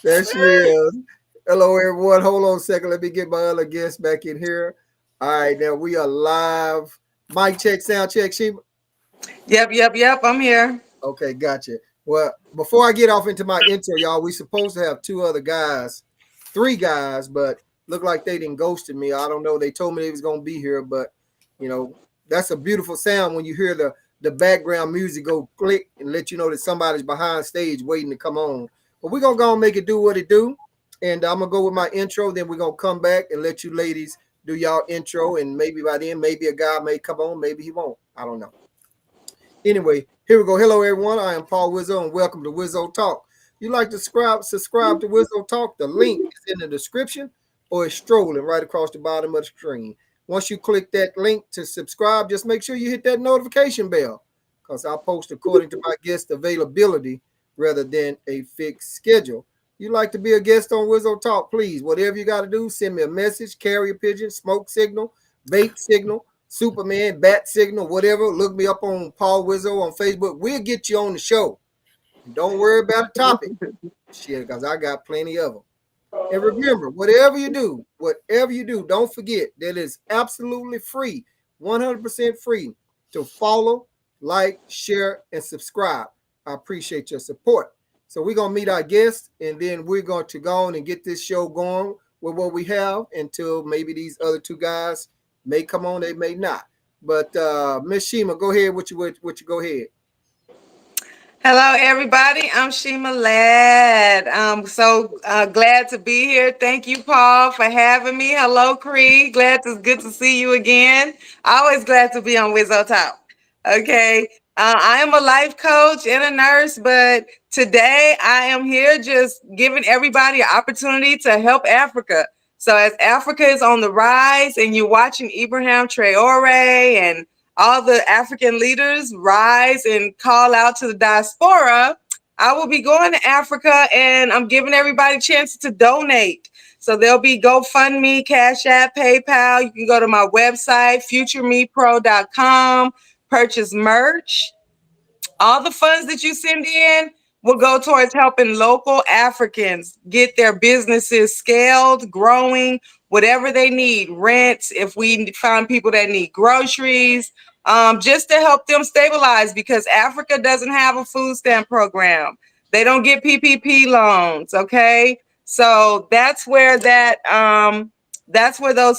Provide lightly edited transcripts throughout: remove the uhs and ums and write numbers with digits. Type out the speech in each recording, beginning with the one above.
There she is. Hello, everyone. Hold on a second. Let me get my other guest back in here. All right, now we are live. Mic check, sound check, Sheba. Yep. I'm here. Okay, gotcha. Well, before I get off into my intro, y'all, we supposed to have two other guys, three guys, but look like they didn't ghosted me. I don't know. They told me they was gonna be here, but you know, that's a beautiful sound when you hear the background music go click and let you know that somebody's behind stage waiting to come on. But we're gonna go and make it do what it do. And I'm gonna go with my intro, then we're gonna come back and let you ladies do y'all intro, and maybe by then, maybe a guy may come on, maybe he won't. I don't know. Anyway, here we go. Hello, everyone. I am Paul Wizzo, and welcome to Wizzo Talk. You like to subscribe to Wizzo Talk? The link is in the description, or it's strolling right across the bottom of the screen. Once you click that link to subscribe, just make sure you hit that notification bell, because I'll post according to my guest availability rather than a fixed schedule. You like to be a guest on Wizzo Talk? Please, whatever you got to do, send me a message, carrier pigeon, smoke signal, bait signal, Superman, bat signal, whatever. Look me up on Paul Wizzo on Facebook. We'll get you on the show. And don't worry about a topic. Shit, because I got plenty of them. And remember, whatever you do, don't forget that it's absolutely free, 100% free to follow, like, share, and subscribe. I appreciate your support. So we're going to meet our guests, and then we're going to go on and get this show going with what we have until maybe these other two guys may come on, they may not. But Miss Shima, go ahead. What you go ahead. Hello, everybody. I'm Shima Ladd. I'm so glad to be here. Thank you, Paul, for having me. Hello, Cree. Good to see you again. Always glad to be on Wizzo Talk. Okay. I am a life coach and a nurse, but today I am here just giving everybody an opportunity to help Africa. So as Africa is on the rise and you're watching Ibrahim Traore and all the African leaders rise and call out to the diaspora, I will be going to Africa and I'm giving everybody chances to donate. So there'll be GoFundMe, Cash App, PayPal. You can go to my website, futuremepro.com, purchase merch. All the funds that you send in will go towards helping local Africans get their businesses scaled, growing, whatever they need, rent, if we find people that need groceries, just to help them stabilize because Africa doesn't have a food stamp program. They don't get PPP loans, okay? So that's where those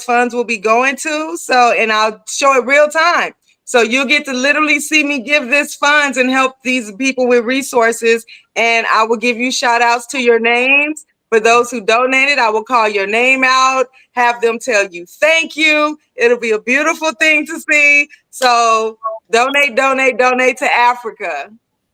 funds will be going to. So, and I'll show it real time. So you'll get to literally see me give this funds and help these people with resources. And I will give you shout outs to your names. For those who donated, I will call your name out, have them tell you thank you. It'll be a beautiful thing to see. So donate to Africa.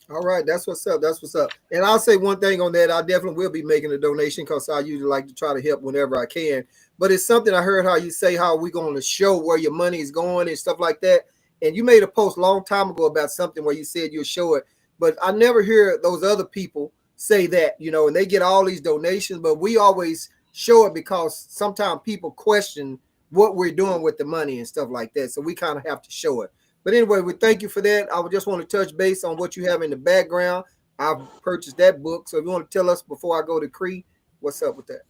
All right, that's what's up. That's what's up. And I'll say one thing on that. I definitely will be making a donation because I usually like to try to help whenever I can. But it's something I heard how you say how we going to show where your money is going and stuff like that. And you made a post a long time ago about something where you said you'll show it. But I never hear those other people say that, and they get all these donations. But we always show it because sometimes people question what we're doing with the money and stuff like that. So we kind of have to show it. But anyway, we thank you for that. I would just want to touch base on what you have in the background. I've purchased that book. So if you want to tell us before I go to Cree, what's up with that?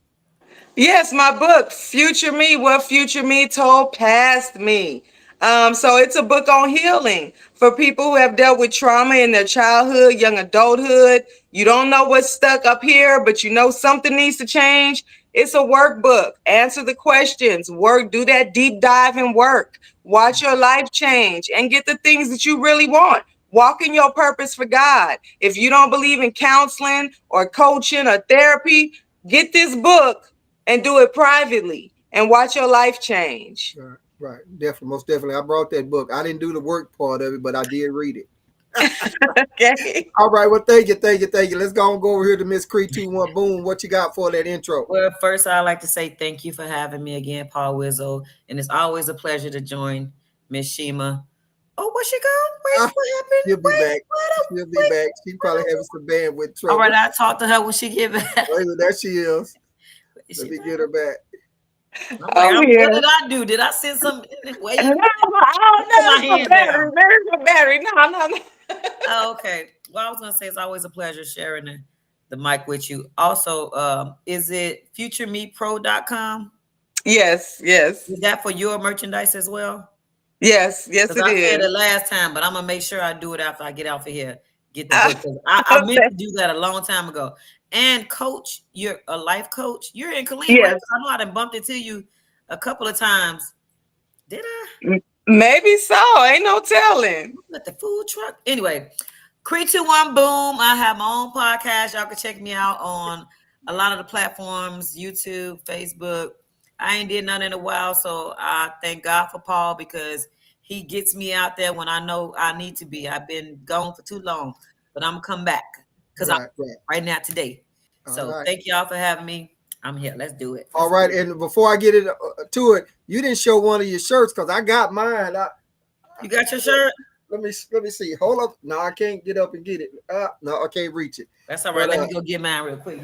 Yes, my book, Future Me, What Future Me Told Past Me. So it's a book on healing for people who have dealt with trauma in their childhood, young adulthood. You don't know what's stuck up here, but you know something needs to change. It's a workbook. Answer the questions, do that deep dive and work. Watch your life change and get the things that you really want. Walk in your purpose for God. If you don't believe in counseling or coaching or therapy, get this book and do it privately and watch your life change. Right, right. Definitely, most definitely. I brought that book. I didn't do the work part of it, but I did read it. Okay. All right. Well, thank you. Let's go over here to Miss Cree 2-1. Boom. What you got for that intro? Well, first, I'd like to say thank you for having me again, Paul Wizzo. And it's always a pleasure to join Miss Shima. Oh, where she go? Ah, What happened? she'll be back. She'll be Wait. back. She probably having some bandwidth All trouble. right, I'll talk to her when she get back. Wait, there she is. Is Let she me back? get her back. I'm What here. did I do? Did I send something? Where No, you oh, put my there's my hand battery. down? There's my battery. No. Oh, okay. Well, I was gonna say it's always a pleasure sharing the mic with you. Also, is it futuremeatpro.com? Yes, yes, Is that for your merchandise as well? yes, Because it I said is. it last time, but I'm gonna make sure I do it after I get off of here. Get the Uh, book. 'Cause I meant to do that a long time ago. And coach, you're a life coach. You're in Killeen, right? yes, 'Cause I know I done bumped into you a couple of times. Did I? maybe so. Ain't no telling. At the food truck. Anyway, Cree 21 Boom. I have my own podcast. Y'all can check me out on a lot of the platforms, YouTube, Facebook. I ain't did none in a while, so I thank God for Paul because he gets me out there when I know I need to be. I've been gone for too long, but I'm gonna come back because I'm right now today. So thank y'all for having me. I'm here. Let's do it. All right, and before I get it to it, you didn't show one of your shirts because I got mine. You got your shirt? Let me see. Hold up. No, I can't get up and get it. No, I can't reach it. That's all right. Let me go get mine real quick.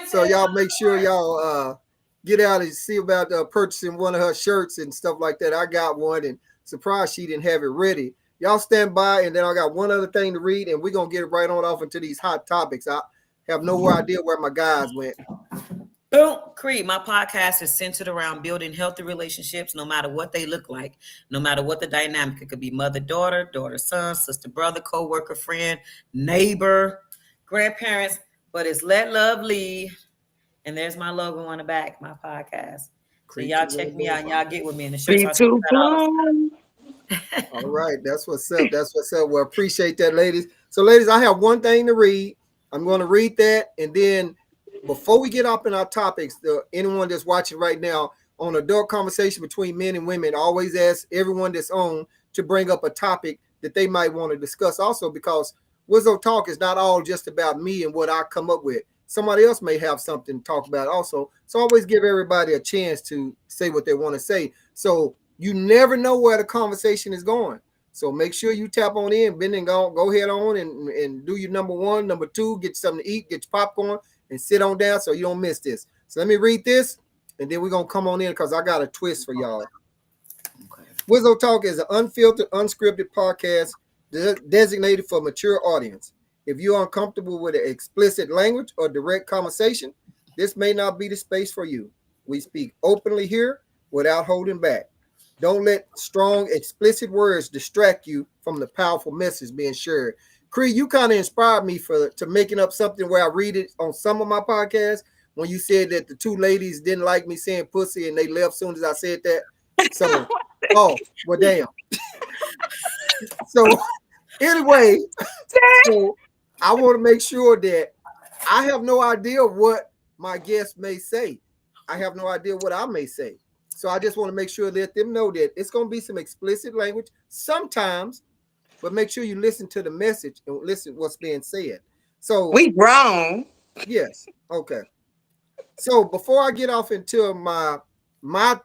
So y'all make sure y'all get out and see about purchasing one of her shirts and stuff like that. I got one and surprised she didn't have it ready. Y'all stand by, and then I got one other thing to read, and we're gonna get it right on off into these hot topics. I have no idea where my guys went. Boom, Cree, my podcast is centered around building healthy relationships, no matter what they look like, no matter what the dynamic. It could be mother, daughter, son, sister, brother, co-worker, friend, neighbor, grandparents, but it's Let Love Lead. And there's my logo on the back, my podcast. So y'all check me out and y'all get with me in the shirts. All right, that's what's up. That's what's up. Well, appreciate that, ladies. So, ladies, I have one thing to read. I'm going to read that, and then before we get up in our topics, anyone that's watching right now on adult conversation between men and women, I always ask everyone that's on to bring up a topic that they might want to discuss also, because Wizzo Talk is not all just about me and what I come up with. Somebody else may have something to talk about also. So always give everybody a chance to say what they want to say. So you never know where the conversation is going. So make sure you tap on in, Ben, and go ahead on and do your number one, number two, get something to eat, get your popcorn, and sit on down so you don't miss this. So let me read this, and then we're going to come on in because I got a twist for y'all. Okay. Wizzo Talk is an unfiltered, unscripted podcast designated for mature audience. If you're uncomfortable with explicit language or direct conversation, this may not be the space for you. We speak openly here without holding back. Don't let strong, explicit words distract you from the powerful message being shared. Cree, you kind of inspired me to making up something where I read it on some of my podcasts when you said that the two ladies didn't like me saying pussy and they left soon as I said that. So, well, damn. So, anyway, so I want to make sure that I have no idea what my guests may say. I have no idea what I may say. So I just want to make sure, let them know that it's going to be some explicit language sometimes, but make sure you listen to the message and listen what's being said. So we grown. Yes. Okay. So before I get off into my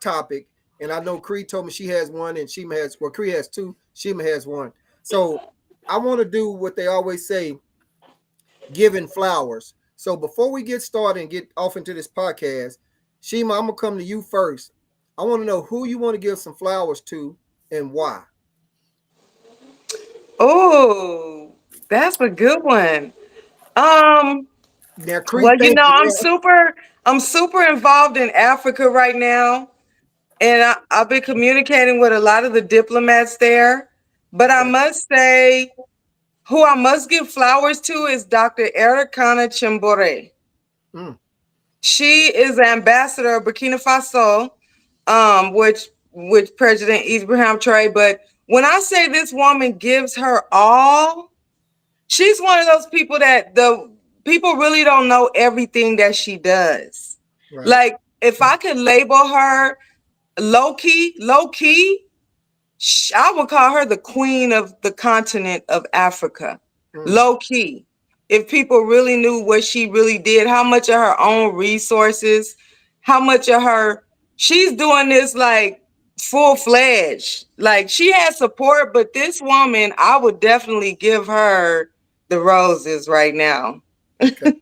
topic, and I know Cree told me she has one and Shima has, well, Cree has two, Shima has one. So I want to do what they always say, giving flowers. So before we get started and get off into this podcast, Shima, I'm going to come to you first. I want to know who you want to give some flowers to and why. Oh, that's a good one. Now, well, you know, I'm super involved in Africa right now, and I've been communicating with a lot of the diplomats there. But I must say, who I must give flowers to is Dr. Ericana Chimbore. She is the ambassador of Burkina Faso, with President Ibrahim Traoré. But when I say this woman gives her all, she's one of those people that the people really don't know everything that she does. Right. Like, if I could label her low key, I would call her the queen of the continent of Africa. Low key. If people really knew what she really did, how much of her own resources, how much of her, she's doing this like full-fledged. Like, she has support, but this woman, I would definitely give her the roses right now. Okay.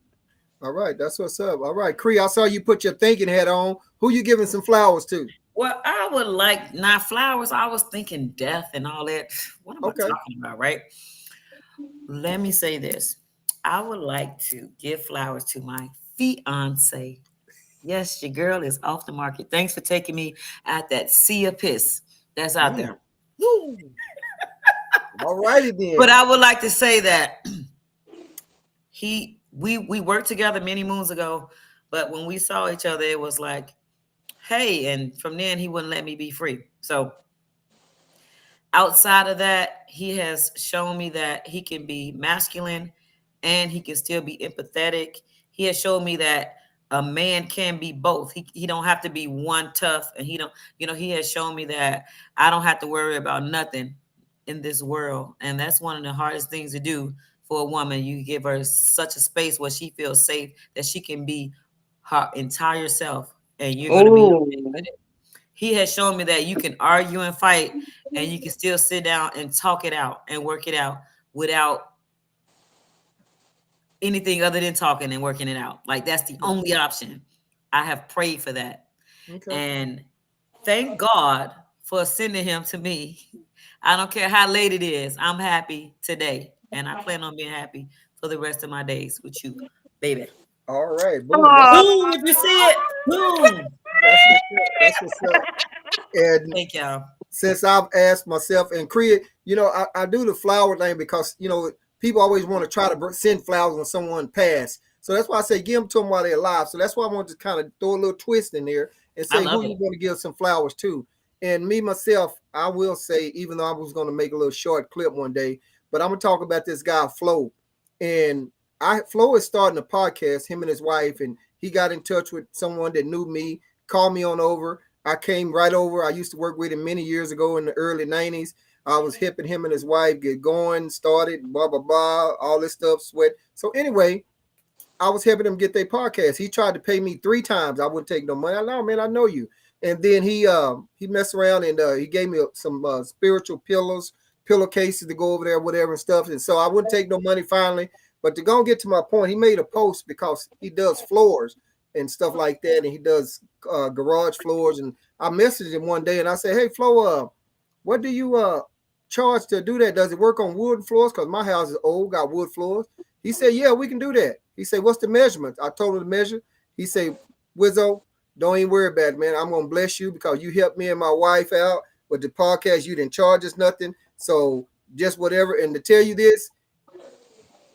All right, that's what's up. All right, Cree, I saw you put your thinking hat on. Who you giving some flowers to? Well, I would like, not flowers. I was thinking death and all that. What am I talking about, right? Let me say this. I would like to give flowers to my fiance. Yes, your girl is off the market. Thanks for taking me at that sea of piss that's out there. Woo. All righty then. But I would like to say that we worked together many moons ago, but when we saw each other, it was like, hey, and from then he wouldn't let me be free. So outside of that, he has shown me that he can be masculine and he can still be empathetic. He has shown me that a man can be both. He don't have to be one tough, and he don't, he has shown me that I don't have to worry about nothing in this world. And that's one of the hardest things to do for a woman. You give her such a space where she feels safe that she can be her entire self, and you're going to be okay with it. He has shown me that you can argue and fight, and you can still sit down and talk it out and work it out without anything other than talking and working it out. Like, that's the only option. I have prayed for that. Okay. And thank God for sending him to me. I don't care how late it is. I'm happy today. And I plan on being happy for the rest of my days with you, baby. All right. Boom. Boom, if you see it. Boom. That's what's up. And thank y'all. Since I've asked myself and create, I do the flower thing because, people always want to try to send flowers when someone passed. So that's why I say give them to them while they're alive. So that's why I want to kind of throw a little twist in there and say who you want to give some flowers to. And me, myself, I will say, even though I was going to make a little short clip one day, but I'm going to talk about this guy, Flo. And Flo is starting a podcast, him and his wife, and he got in touch with someone that knew me, called me on over. I came right over. I used to work with him many years ago in the early 90s. I was helping him and his wife get going, started, blah, blah, blah, all this stuff, sweat. So anyway, I was helping him get their podcast. He tried to pay me 3 times. I wouldn't take no money. I know, man, I know you. And then he messed around and he gave me some spiritual pillowcases to go over there, whatever and stuff. And so I wouldn't take no money finally. But to go and get to my point, he made a post because he does floors and stuff like that. And he does garage floors. And I messaged him one day and I said, hey, Flo, what do you charge to do that? Does it work on wood floors? Because my house is old, got wood floors. He said, yeah, we can do that. He said, what's the measurements? I told him the measure. He said, Wizzo, don't even worry about it, man. I'm going to bless you because you helped me and my wife out with the podcast. You didn't charge us nothing. So just whatever. And to tell you this,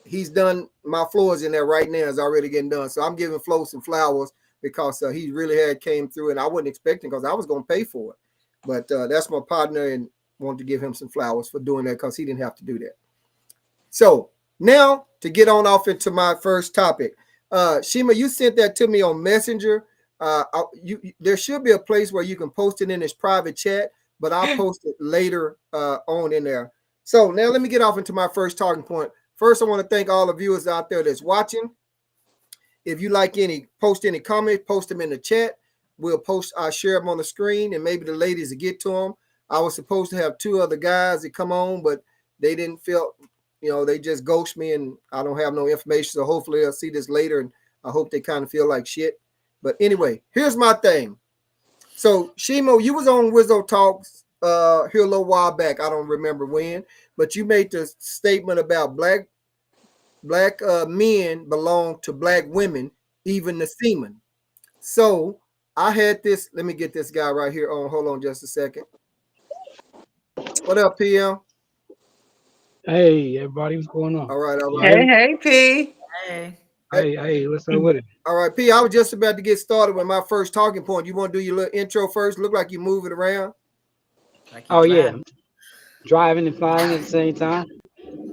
he's done my floors in there right now. It's already getting done. So I'm giving Flo some flowers because he really had came through and I wasn't expecting because I was going to pay for it. But that's my partner and wanted to give him some flowers for doing that because he didn't have to do that. So now to get on off into my first topic. Shima, you sent that to me on Messenger. There should be a place where you can post it in this private chat, but I'll post it later on in there. So now let me get off into my first talking point. First, I want to thank all the viewers out there that's watching. If you like post any comments, post them in the chat. I'll share them on the screen and maybe the ladies will get to them. I was supposed to have 2 other guys that come on, but they didn't feel, they just ghost me and I don't have no information. So hopefully I'll see this later and I hope they kind of feel like shit. But anyway, here's my thing. So Shimo, you was on Wizzo Talks here a little while back. I don't remember when, but you made the statement about black men belong to black women, even the semen. So I had this. Let me get this guy right here on. Hold on just a second. What up, PM? Hey, everybody, what's going on? All right. Hey, P. Hey, what's up with it? All right, P, I was just about to get started with my first talking point. You want to do your little intro first? Look like you're moving around. Yeah. Driving and flying at the same time.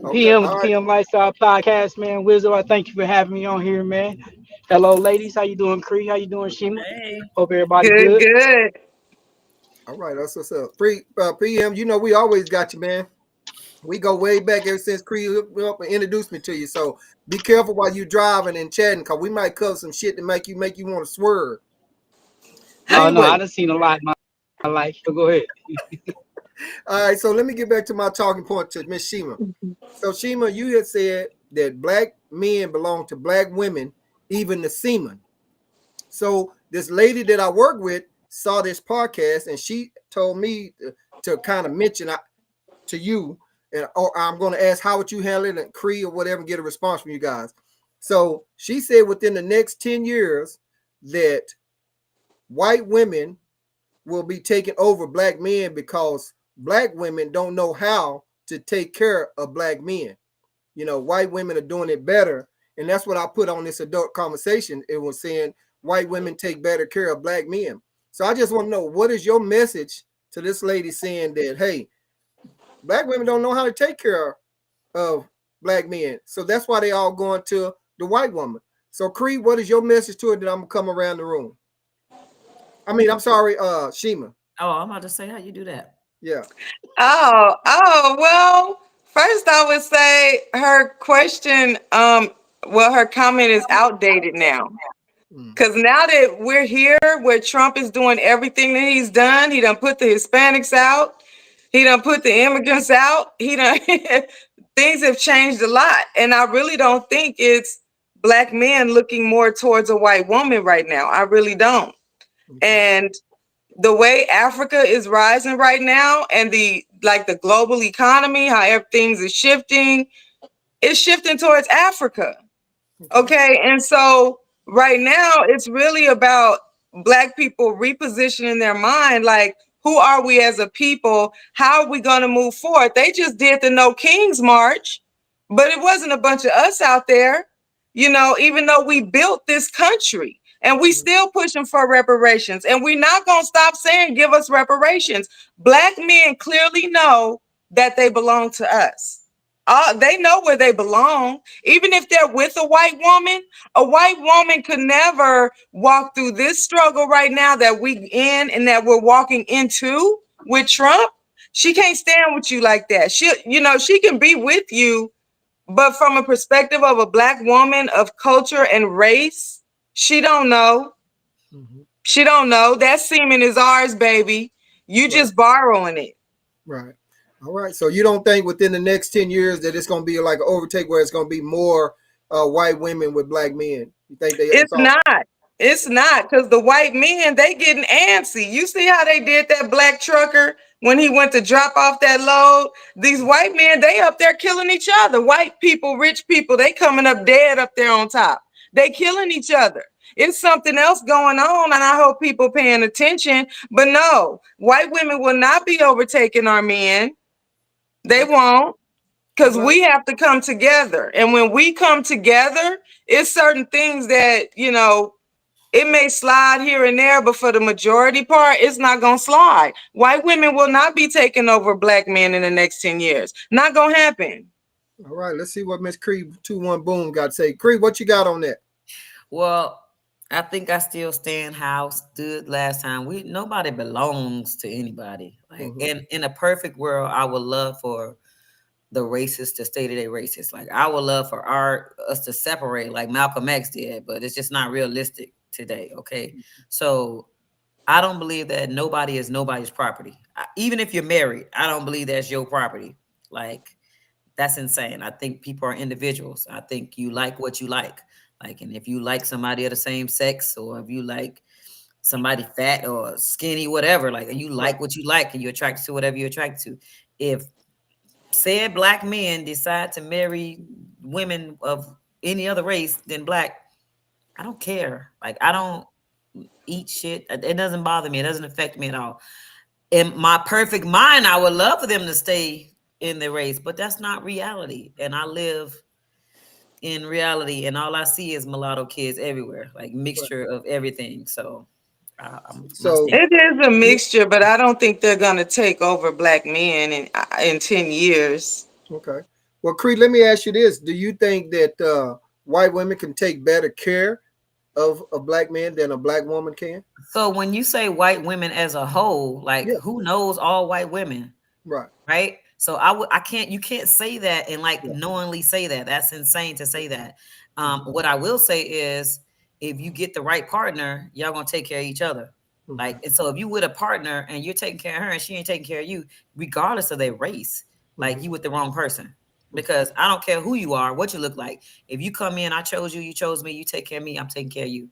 Okay, PM Lifestyle Podcast, man. Wizzo, I thank you for having me on here, man. Hello, ladies. How you doing, Cree? How you doing, Shima? Hey. Hope everybody good. All right, that's what's up. PM, we always got you, man. We go way back ever since Cree hooked me up and introduced me to you. So be careful while you're driving and chatting, because we might cover some shit to make you want to swerve. Oh, no, I done seen a lot in my life. So go ahead. All right, so let me get back to my talking point to Miss Shima. So Shima, you had said that black men belong to black women, even the semen. So this lady that I work with saw this podcast and she told me to kind of mention to you or I'm going to ask how would you handle it, and Cree or whatever, and get a response from you guys. So she said within the next 10 years that white women will be taking over black men because black women don't know how to take care of black men. You know, white women are doing it better. And that's what I put on this adult conversation. It was saying white women take better care of black men. So I just want to know, what is your message to this lady saying that, hey, black women don't know how to take care of black men. So that's why they all going to the white woman. So Cree, what is your message to it that I'm gonna come around the room? I mean, I'm sorry, Shima. Oh, I'm about to say, how you do that? Yeah. Well, first I would say her question, her comment is outdated now. Because now that we're here where Trump is doing everything that he's done, he done put the Hispanics out, he done put the immigrants out, he done things have changed a lot. And I really don't think it's black men looking more towards a white woman right now. I really don't. And the way Africa is rising right now, and the global economy, how things are shifting, it's shifting towards Africa. Okay. And so right now it's really about black people repositioning their mind. Like, who are we as a people? How are we going to move forward? They just did the No Kings March, but it wasn't a bunch of us out there, you know, even though we built this country. And we still pushing for reparations. And we're not going to stop saying, give us reparations. Black men clearly know that they belong to us. They know where they belong. Even if they're with a white woman could never walk through this struggle right now that we in and that we're walking into with Trump. She can't stand with you like that. She can be with you, but from a perspective of a black woman of culture and race, she don't know. She don't know. That semen is ours, baby. You just borrowing it. Right. All right. So you don't think within the next 10 years that it's going to be like an overtake where it's going to be more white women with black men? You think it's not? It's not, because the white men, they getting antsy. You see how they did that black trucker when he went to drop off that load? These white men, they up there killing each other. White people, rich people, they coming up dead up there on top. They killing each other. It's something else going on, and I hope people paying attention. But no, white women will not be overtaking our men. They won't, because we have to come together. And when we come together, it's certain things that, you know, it may slide here and there, but for the majority part, it's not going to slide. White women will not be taking over black men in the next 10 years. Not going to happen. All right, let's see what Miss Cree 21 Boom got to say. Cree, what you got on that? Well, I think I still stand how I stood last time. Nobody belongs to anybody. Like, in a perfect world, I would love for the racists to stay to their racist. Like, I would love for us to separate like Malcolm X did, but it's just not realistic today. Okay. So I don't believe that nobody is nobody's property. Even if you're married, I don't believe that's your property. Like, that's insane. I think people are individuals. I think you like what you like. Like, and if you like somebody of the same sex, or if you like somebody fat or skinny, whatever, like, you like what you like and you're attracted to whatever you're attracted to. If said black men decide to marry women of any other race than black, I don't care. Like, I don't eat shit. It doesn't bother me. It doesn't affect me at all. In my perfect mind, I would love for them to stay in the race, but that's not reality. And I live in reality, and all I see is mulatto kids everywhere, like mixture of everything. So it is a mixture, but I don't think they're going to take over black men in 10 years. Okay. Well, Cree, let me ask you this. Do you think that white women can take better care of a black man than a black woman can? So when you say white women as a whole, like, who knows all white women? Right. So you can't say that and like knowingly say that. That's insane to say that. What I will say is, if you get the right partner, y'all gonna take care of each other. Like, and so if you with a partner and you're taking care of her and she ain't taking care of you, regardless of their race, like, you with the wrong person. Because I don't care who you are, what you look like. If you come in, I chose you, you chose me, you take care of me, I'm taking care of you.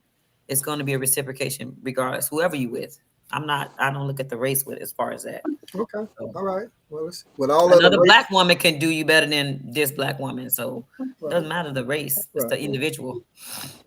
It's going to be a reciprocation regardless, whoever you with. I don't look at the race with as far as that. Okay. So, All right. Well, with all another of black woman can do you better than this black woman. So it right. doesn't matter the race, it's the individual.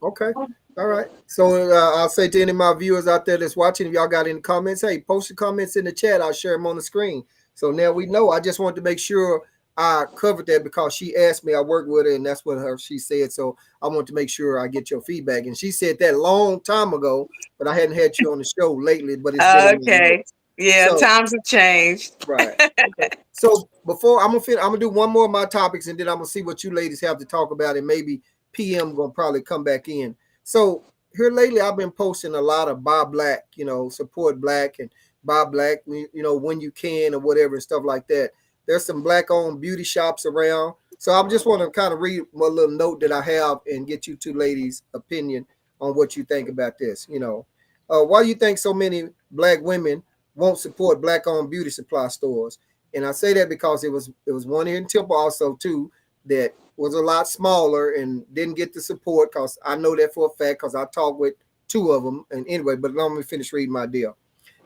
Okay. All right. So I'll say to any of my viewers out there that's watching, if y'all got any comments, hey, post your comments in the chat. I'll share them on the screen. So now we know. I just wanted to make sure I covered that because she asked me. I worked with her, and that's what she said. So I want to make sure I get your feedback. And she said that a long time ago, but I hadn't had you on the show lately. But it's been in the Okay. notes. Yeah, So, times have changed. right. Okay. So before I'm gonna do one more of my topics, and then I'm gonna see what you ladies have to talk about, and maybe PM gonna probably come back in. So here lately, I've been posting a lot of buy black, support black and buy black, when you can or whatever and stuff like that. There's some black-owned beauty shops around. So I just want to kind of read my little note that I have and get you two ladies' opinion on what you think about this. Why do you think so many black women won't support black-owned beauty supply stores? And I say that because it was one here in Temple also too that was a lot smaller and didn't get the support, because I know that for a fact because I talked with two of them. And anyway, but let me finish reading my deal.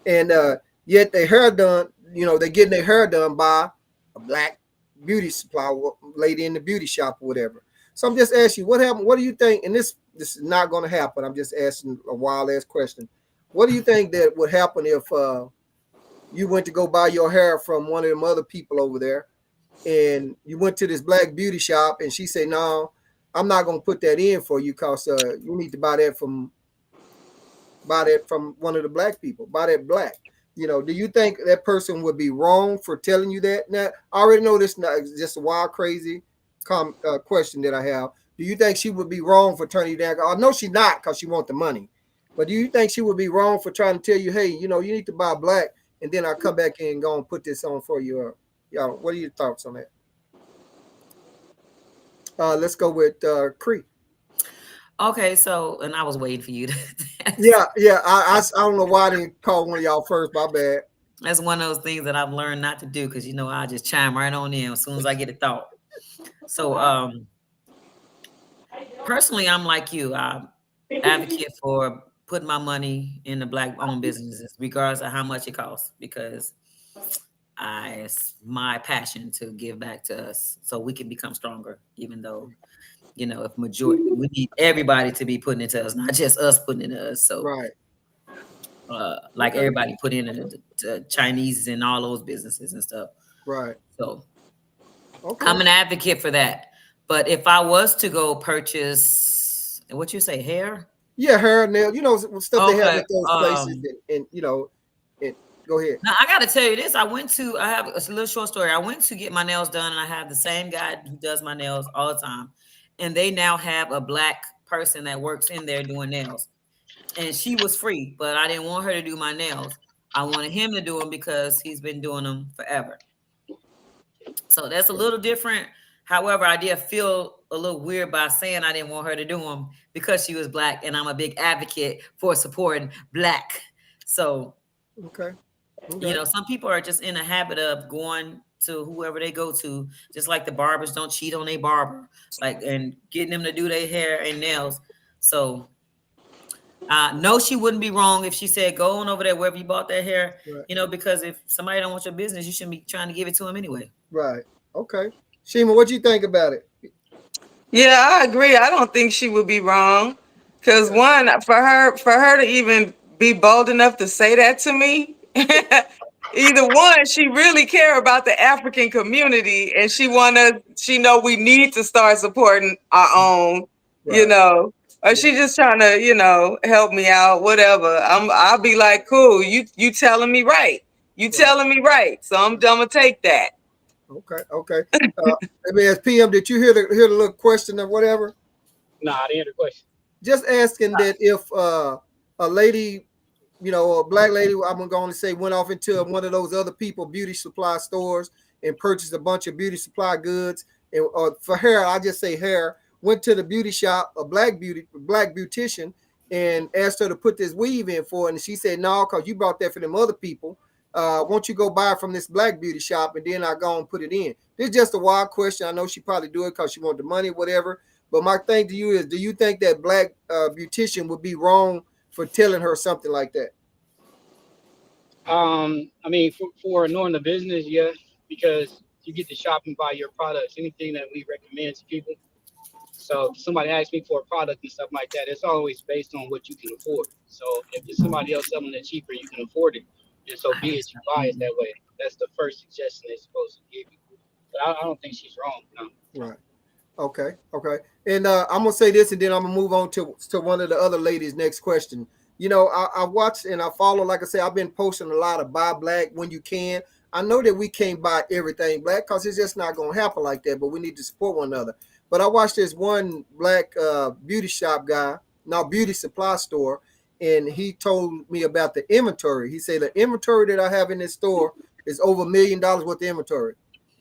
And yet their hair done, they're getting their hair done by a black beauty supply lady in the beauty shop or whatever. So I'm just asking you, what happened? What do you think? And this is not going to happen. I'm just asking a wild ass question. What do you think that would happen if you went to go buy your hair from one of them other people over there, and you went to this black beauty shop, and she said, "No, I'm not going to put that in for you because you need to buy that from one of the black people. Buy that black." Do you think that person would be wrong for telling you that? Now, I already know this is just a wild, crazy question that I have. Do you think she would be wrong for turning you down? I know she's not because she wants the money. But do you think she would be wrong for trying to tell you, hey, you need to buy black, and then I'll come back in and go and put this on for you? Y'all, what are your thoughts on that? Let's go with Cree. Okay, so, and I was waiting for you to Yeah. I don't know why I didn't call one of y'all first. My bad. That's one of those things that I've learned not to do because I just chime right on in as soon as I get a thought. So personally, I'm like you. I advocate for putting my money in the black-owned businesses, regardless of how much it costs, because it's my passion to give back to us so we can become stronger, even though if majority, we need everybody to be putting into us, not just us putting into us. So right. Like everybody put in the Chinese and all those businesses and stuff. Right. So I'm an advocate for that. But if I was to go purchase, what you say, hair? Yeah, hair, nail, stuff they have at those places, and go ahead. Now I got to tell you this. I have a little short story. I went to get my nails done, and I have the same guy who does my nails all the time. And they now have a black person that works in there doing nails. And she was free, but I didn't want her to do my nails. I wanted him to do them because he's been doing them forever. So that's a little different. However, I did feel a little weird by saying I didn't want her to do them because she was black, and I'm a big advocate for supporting black. So, okay. Some people are just in a habit of going to whoever they go to, just like the barbers don't cheat on their barber, and getting them to do their hair and nails. So, no, she wouldn't be wrong if she said, go on over there wherever you bought that hair, right. Because if somebody don't want your business, you shouldn't be trying to give it to them anyway. Right. Okay. Shima, what do you think about it? Yeah, I agree. I don't think she would be wrong. Because one, for her to even be bold enough to say that to me, either one, she really care about the African community, and she know we need to start supporting our own, right. Or she just trying to, help me out, whatever. I'll be like, cool, you telling me right. You telling me right. So I'm gonna take that. Okay. Let me ask PM, did you hear the little question or whatever? Nah, I didn't hear the question. Just asking that if a lady, a black lady, I'm going to say, went off into one of those other people beauty supply stores and purchased a bunch of beauty supply goods, and for hair, I just say hair, went to the beauty shop, a black beautician, and asked her to put this weave in for her, and she said, no, because you brought that for them other people. Won't you go buy from this black beauty shop, and then I go and put it in? This is just a wild question. I know she probably do it because she want the money, whatever. But my thing to you is, do you think that black beautician would be wrong for telling her something like that? I mean, for knowing the business, yeah, because you get to shop and buy your products, anything that we recommend to people. So if somebody asks me for a product and stuff like that, it's always based on what you can afford. So if there's somebody else selling it cheaper, you can afford it, and so be it. You buy it that way. That's the first suggestion they're supposed to give you. But I don't think she's wrong. No. Right. Okay. Okay. And I'm gonna say this, and then I'm gonna move on to one of the other ladies' next question. You know, I watch and I follow. Like I say, I've been posting a lot of buy black when you can. I know that we can't buy everything black because it's just not gonna happen like that. But we need to support one another. But I watched this one black beauty shop guy, now beauty supply store, and he told me about the inventory. He said the inventory that I have in this store is over $1 million worth of inventory.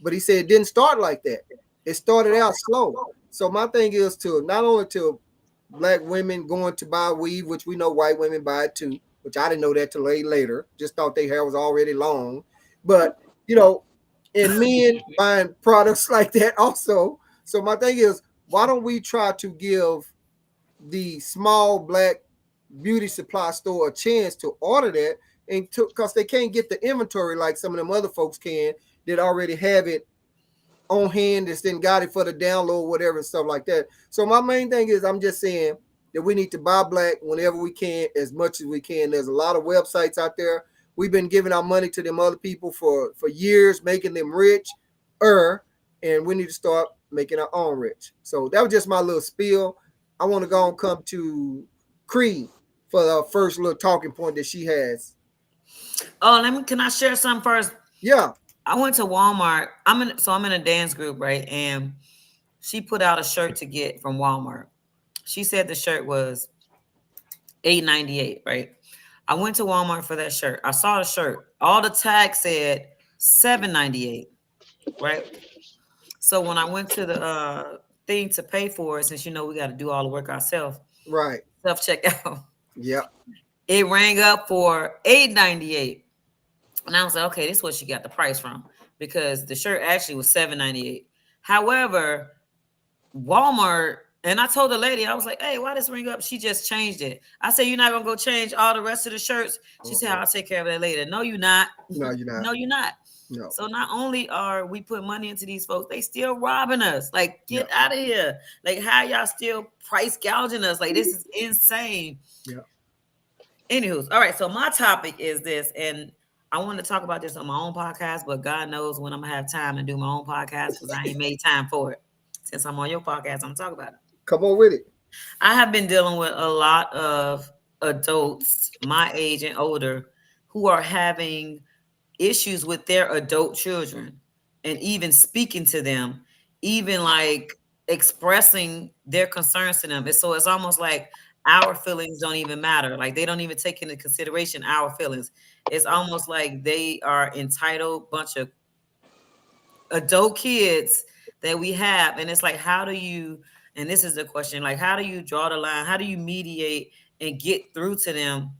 But he said it didn't start like that. It started out slow. So my thing is to not only to black women going to buy weave, which we know white women buy it too, which I didn't know that till later. Just thought their hair was already long. But you know, and men buying products like that also. So my thing is, why don't we try to give the small black beauty supply store a chance to order that, and because they can't get the inventory like some of them other folks can that already have it on hand, that's then got it for the download, whatever, and stuff like that. So my main thing is, I'm just saying that we need to buy black whenever we can, as much as we can. There's a lot of websites out there. We've been giving our money to them other people for years, making them rich, and we need to start making our own rich. So that was just my little spiel. I want to go and come to Creed for the first little talking point that she has. Oh, can I share some first? Yeah. I went to Walmart. I'm in a dance group, right? And she put out a shirt to get from Walmart. She said the shirt was $8.98, right? I went to Walmart for that shirt. I saw the shirt. All the tags said $7.98, right? So when I went to the thing to pay for it, since we got to do all the work ourselves, right? Self checkout. Yeah. It rang up for $8.98. And I was like, okay, this is what she got the price from, because the shirt actually was $7.98. However, Walmart, and I told the lady, I was like, hey, why this ring up? She just changed it. I said, you're not going to go change all the rest of the shirts? She said, I'll take care of that later. No, you're not. No, you're not. No, you're not. No. So not only are we putting money into these folks, they still robbing us. Like, get out of here. Like, how y'all still price gouging us? Like, this is insane. Yeah. Anywho, all right. So my topic is this, and I want to talk about this on my own podcast, but God knows when I'm gonna have time to do my own podcast, because I ain't made time for it. Since I'm on your podcast, I'm gonna talk about it. Come on with it. I have been dealing with a lot of adults my age and older who are having issues with their adult children, and even speaking to them, even like expressing their concerns to them. And so it's almost like our feelings don't even matter. Like, they don't even take into consideration our feelings. It's almost like they are entitled bunch of adult kids that we have. And it's like, how do you, and this is the question, like, how do you draw the line? How do you mediate and get through to them,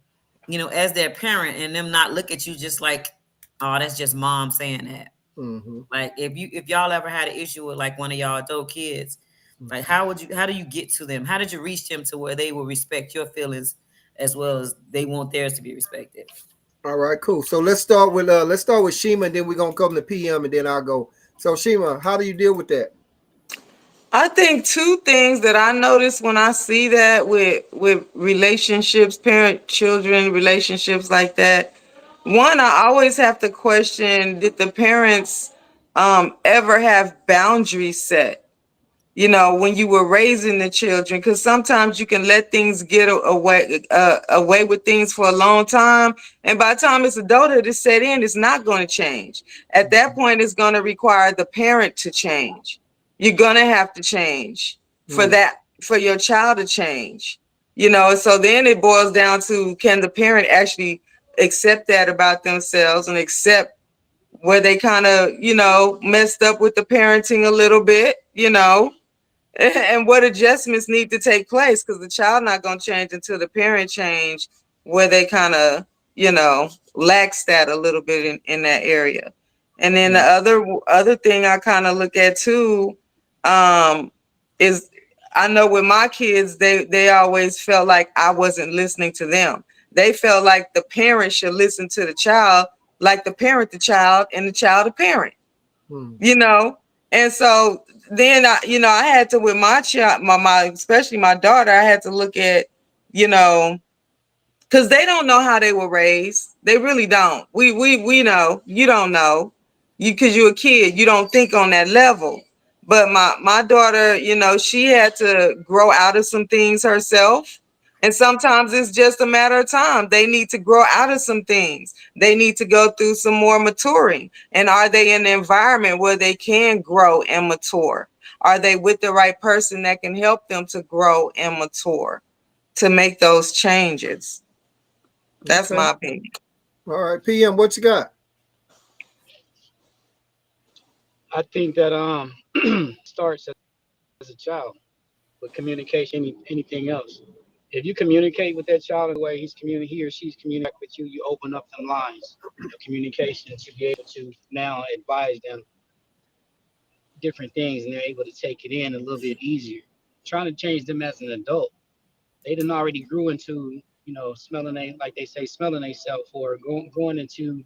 as their parent, and them not look at you just like, oh, that's just mom saying that. Mm-hmm. Like, if y'all ever had an issue with like one of y'all adult kids, like, how do you get to them? How did you reach them to where they will respect your feelings as well as they want theirs to be respected? All right, cool. So let's start with Shima, and then we're gonna come to PM, and then I'll go. So Shima, how do you deal with that? I think two things that I notice when I see that with relationships, parent-children relationships like that. One, I always have to question, did the parents ever have boundaries set? When you were raising the children, because sometimes you can let things get away with things for a long time, and by the time it's adulthood is set in, it's not going to change. At that point, it's going to require the parent to change. You're going to have to change for your child to change. So then it boils down to, can the parent actually accept that about themselves and accept where they kind of messed up with the parenting a little bit, and what adjustments need to take place, because the child not going to change until the parent change where they kind of lax that a little bit in that area. And then the other thing I kind of look at too is, I know with my kids, they always felt like I wasn't listening to them. They felt like the parent should listen to the child, like the parent the child and the child the parent. You know, and so then I had to, with my child, my especially my daughter, I had to look at, because they don't know how they were raised. They really don't. We know. You don't know. Because you're a kid, you don't think on that level. But my daughter, she had to grow out of some things herself. And sometimes it's just a matter of time. They need to grow out of some things. They need to go through some more maturing. And are they in an environment where they can grow and mature? Are they with the right person that can help them to grow and mature, to make those changes? That's my opinion. All right, PM, what you got? I think that starts as a child with communication, anything else. If you communicate with that child in the way he or she's communicating with you, you open up them lines of communication to be able to now advise them different things, and they're able to take it in a little bit easier. Trying to change them as an adult, they done already grew into, smelling themselves, or going into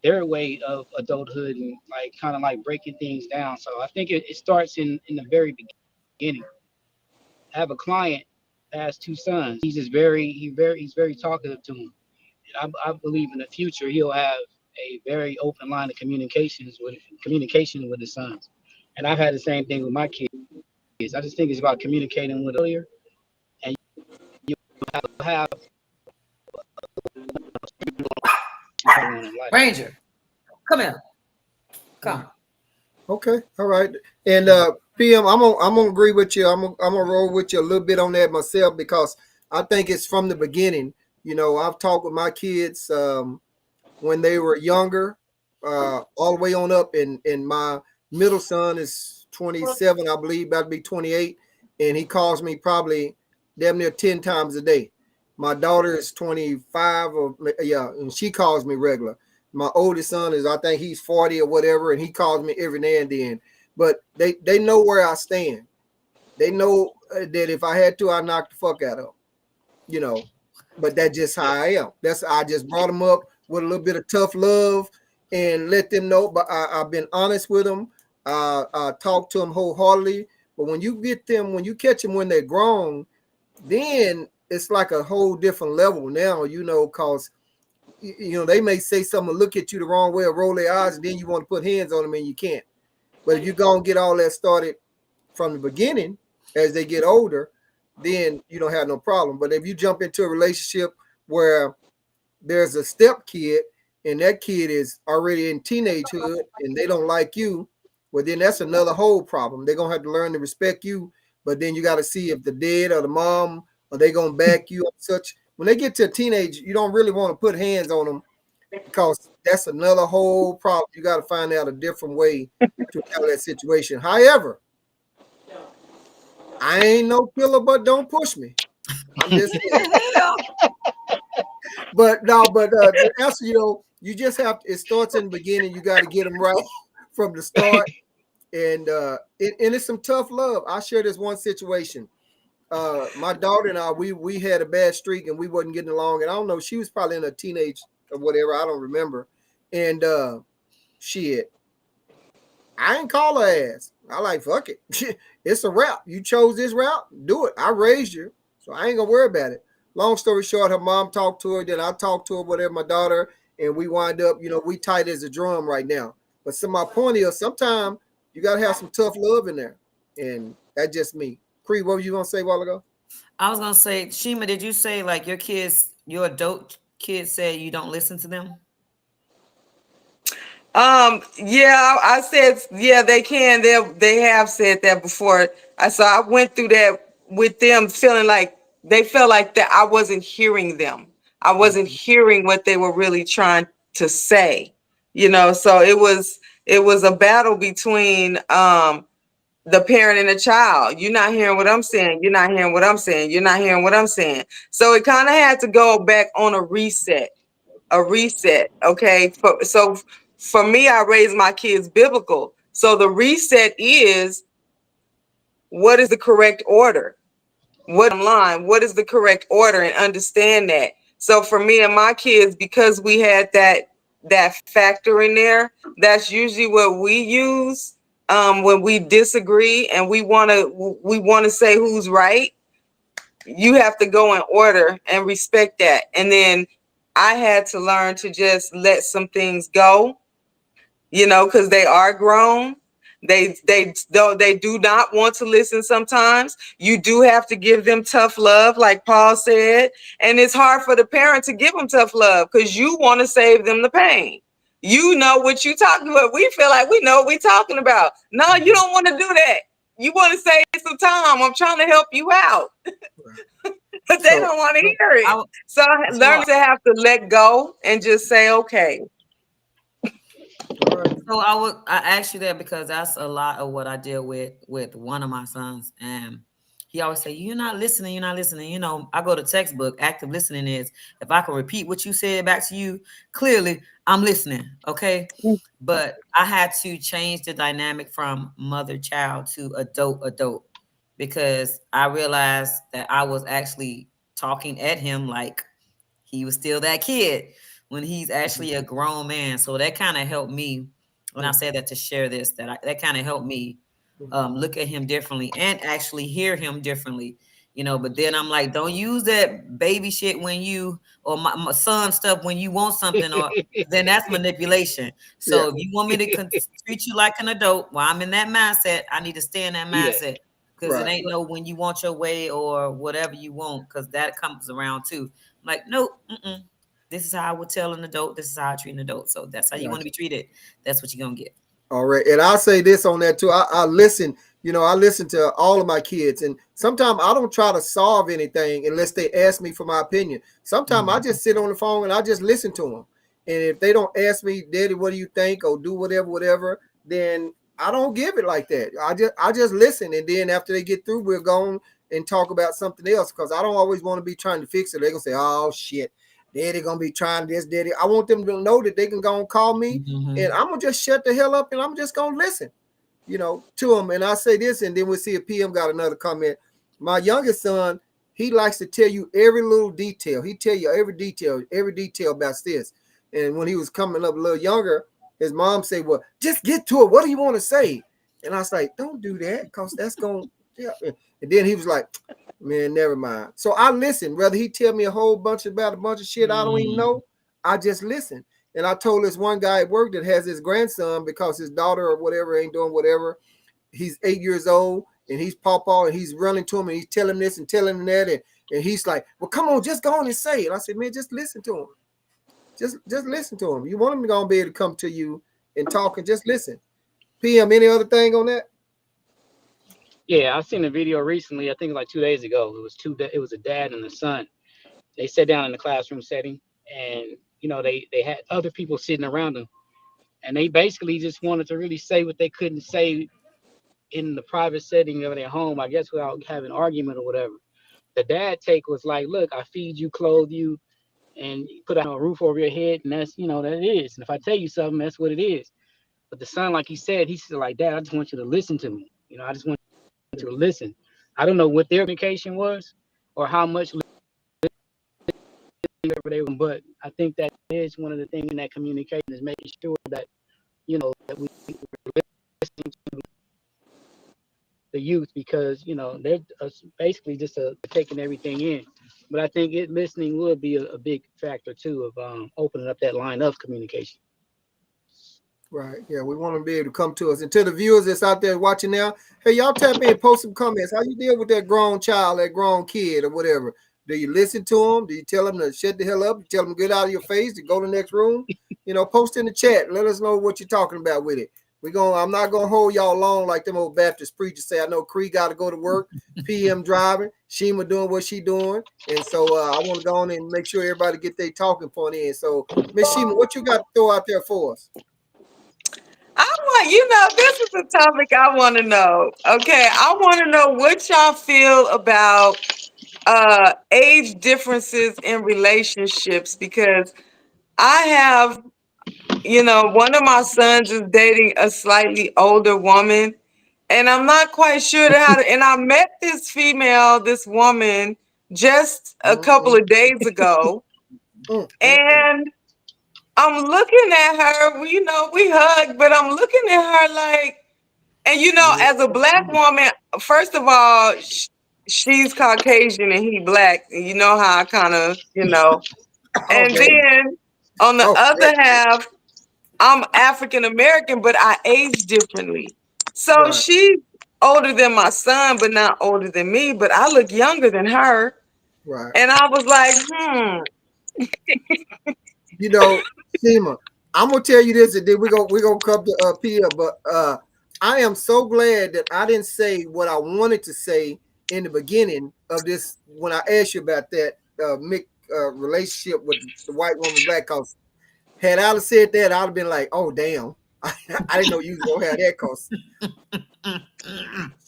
their way of adulthood, and like kind of like breaking things down. So I think it starts in the very beginning. I have a client that has 2 sons. He's very talkative to them. And I believe in the future he'll have a very open line of communication with his sons. And I've had the same thing with my kids. I just think it's about communicating with earlier, and you have Ranger, come here. Come. Okay, all right. And PM, I'm gonna agree with you. I'm gonna roll with you a little bit on that myself, because I think it's from the beginning. I've talked with my kids when they were younger, all the way on up, and my middle son is 27, I believe, about to be 28, and he calls me probably damn near 10 times a day. My daughter is 25, and she calls me regular. My oldest son is, I think he's 40 or whatever, and he calls me every now and then. But they know where I stand. They know that if I had to, I'd knock the fuck out of them. But that's just how I am. I just brought them up with a little bit of tough love and let them know. But I've been honest with them. I talk to them wholeheartedly. But when you catch them when they're grown, then it's like a whole different level now, because they may say something, look at you the wrong way, or roll their eyes, and then you want to put hands on them and you can't. But if you're going to get all that started from the beginning as they get older, then you don't have no problem. But if you jump into a relationship where there's a step kid and that kid is already in teenagehood and they don't like you, well, then that's another whole problem. They're going to have to learn to respect you, but then you got to see if the dad or the mom, are they going to back you up such. When they get to a teenage, you don't really want to put hands on them, because that's another whole problem. You got to find out a different way to handle that situation. However, I ain't no killer, but don't push me. I'm just but the answer, you just have to, it starts in the beginning. You got to get them right from the start. And it's some tough love. I share this one situation. My daughter and I, we had a bad streak and we wasn't getting along. And I don't know, she was probably in a teenage or whatever. I don't remember. And shit, I ain't call her ass. I like, fuck it. It's a wrap. You chose this route, do it. I raised you, so I ain't gonna worry about it. Long story short, her mom talked to her, then I talked to her, whatever, my daughter, and we wind up, we tight as a drum right now. But so my point is, sometimes you gotta have some tough love in there. And that's just me. Cree, what were you gonna say a while ago? I was gonna say, Shima, did you say like your adult kids say you don't listen to them? Yeah, I said, yeah, they can. They have said that before. I went through that with them, feeling like they felt like that I wasn't hearing them. I wasn't hearing what they were really trying to say, so it was a battle between the parent and the child. You're not hearing what I'm saying. You're not hearing what I'm saying. You're not hearing what I'm saying. So it kind of had to go back on a reset. Okay. So for me, I raised my kids biblical. So the reset is, what is the correct order? What is the correct order? And understand that. So for me and my kids, because we had that factor in there, that's usually what we use when we disagree and we want to say who's right. You have to go in order and respect that. And then I had to learn to just let some things go, because they are grown. They do not want to listen sometimes. You do have to give them tough love, like Paul said. And it's hard for the parent to give them tough love because you want to save them the pain. You know what you're talking about. We feel like we know what we're talking about. No, you don't want to do that. You want to save some time. I'm trying to help you out. But they don't want to hear it. So learn to have to let go and just say, okay. So I asked you that because that's a lot of what I deal with one of my sons, and he always say, "You're not listening. You're not listening." I go to textbook. Active listening is if I can repeat what you said back to you clearly, I'm listening. Okay, but I had to change the dynamic from mother-child to adult because I realized that I was actually talking at him like he was still that kid when he's actually a grown man. So that kind of helped me. When I said that to share this, that kind of helped me look at him differently and actually hear him differently. But then I'm like, don't use that baby shit when you, or my son stuff when you want something, or then that's manipulation. So if you want me to treat you like an adult while I'm in that mindset, I need to stay in that mindset because it ain't no when you want your way or whatever you want, because that comes around too. I'm like, no, this is how I would tell an adult. This is how I treat an adult. So that's how you want to be treated. That's what you're going to get. All right. And I'll say this on that too. I listen, I listen to all of my kids, and sometimes I don't try to solve anything unless they ask me for my opinion. Sometimes I just sit on the phone and I just listen to them. And if they don't ask me, Daddy, what do you think? Or do whatever, then I don't give it like that. I just listen. And then after they get through, we're going and talk about something else, because I don't always want to be trying to fix it. They're going to say, oh, shit. Daddy gonna be trying this, Daddy. I want them to know that they can go and call me, and I'm gonna just shut the hell up, and I'm just gonna listen, to them. And I say this, and then we'll see if PM got another comment. My youngest son, he likes to tell you every little detail. He tell you every detail about this. And when he was coming up a little younger, his mom said, "Well, just get to it. What do you want to say?" And I was like, "Don't do that, because that's gonna." Yeah. And then he was like, man, never mind. So I listen. Whether he tell me a whole bunch about a bunch of shit I don't even know, I just listen. And I told this one guy at work that has his grandson, because his daughter or whatever ain't doing whatever. He's 8 years old, and he's pawpaw, and he's running to him, and he's telling this and telling him that, and he's like, well, come on, just go on and say it. I said, man, just listen to him. Just listen to him. You want him to be able to come to you and talk, and just listen. PM, any other thing on that? Yeah, I seen a video recently. I think like 2 days ago. It was a dad and a son. They sat down in the classroom setting, and they had other people sitting around them, and they basically just wanted to really say what they couldn't say in the private setting of their home, I guess, without having an argument or whatever. The dad take was like, look, I feed you, clothe you, and put a roof over your head, and that's that it is. And if I tell you something, that's what it is. But the son, like he said like, Dad, I just want you to listen to me. I just want to listen. I don't know what their communication was or how much they were, but I think that is one of the things in that communication is making sure that that we listening to the youth, because they're basically just taking everything in. But I think listening would be a big factor too of opening up that line of communication. Right. Yeah, we want to be able to come to us. And to the viewers that's out there watching now, hey, y'all tap in, post some comments. How you deal with that grown child, that grown kid, or whatever? Do you listen to them? Do you tell them to shut the hell up? You tell them to get out of your face, to go to the next room? Post in the chat. Let us know what you're talking about with it. I'm not gonna hold y'all long like them old Baptist preachers say. I know Cree got to go to work, PM driving, Shima doing what she doing, and so I want to go on and make sure everybody get their talking point in. So, Miss Shima, what you got to throw out there for us? This is a topic I want to know. Okay, I want to know what y'all feel about age differences in relationships, because I have, one of my sons is dating a slightly older woman, and I'm not quite sure how to, and I met this woman just a couple of days ago. And I'm looking at her, we hug, but I'm looking at her like, and as a black woman, first of all, she's Caucasian and he black. And you know how I kind of, and then on the other half, I'm African American, but I age differently. So she's older than my son, but not older than me, but I look younger than her. Right. And I was like, Shima, I'm gonna tell you this, and then we're gonna come to Pia, but I am so glad that I didn't say what I wanted to say in the beginning of this when I asked you about that relationship with the white woman black. Cause had I said that, I'd have been like, oh damn, I didn't know you was gonna have that. Cause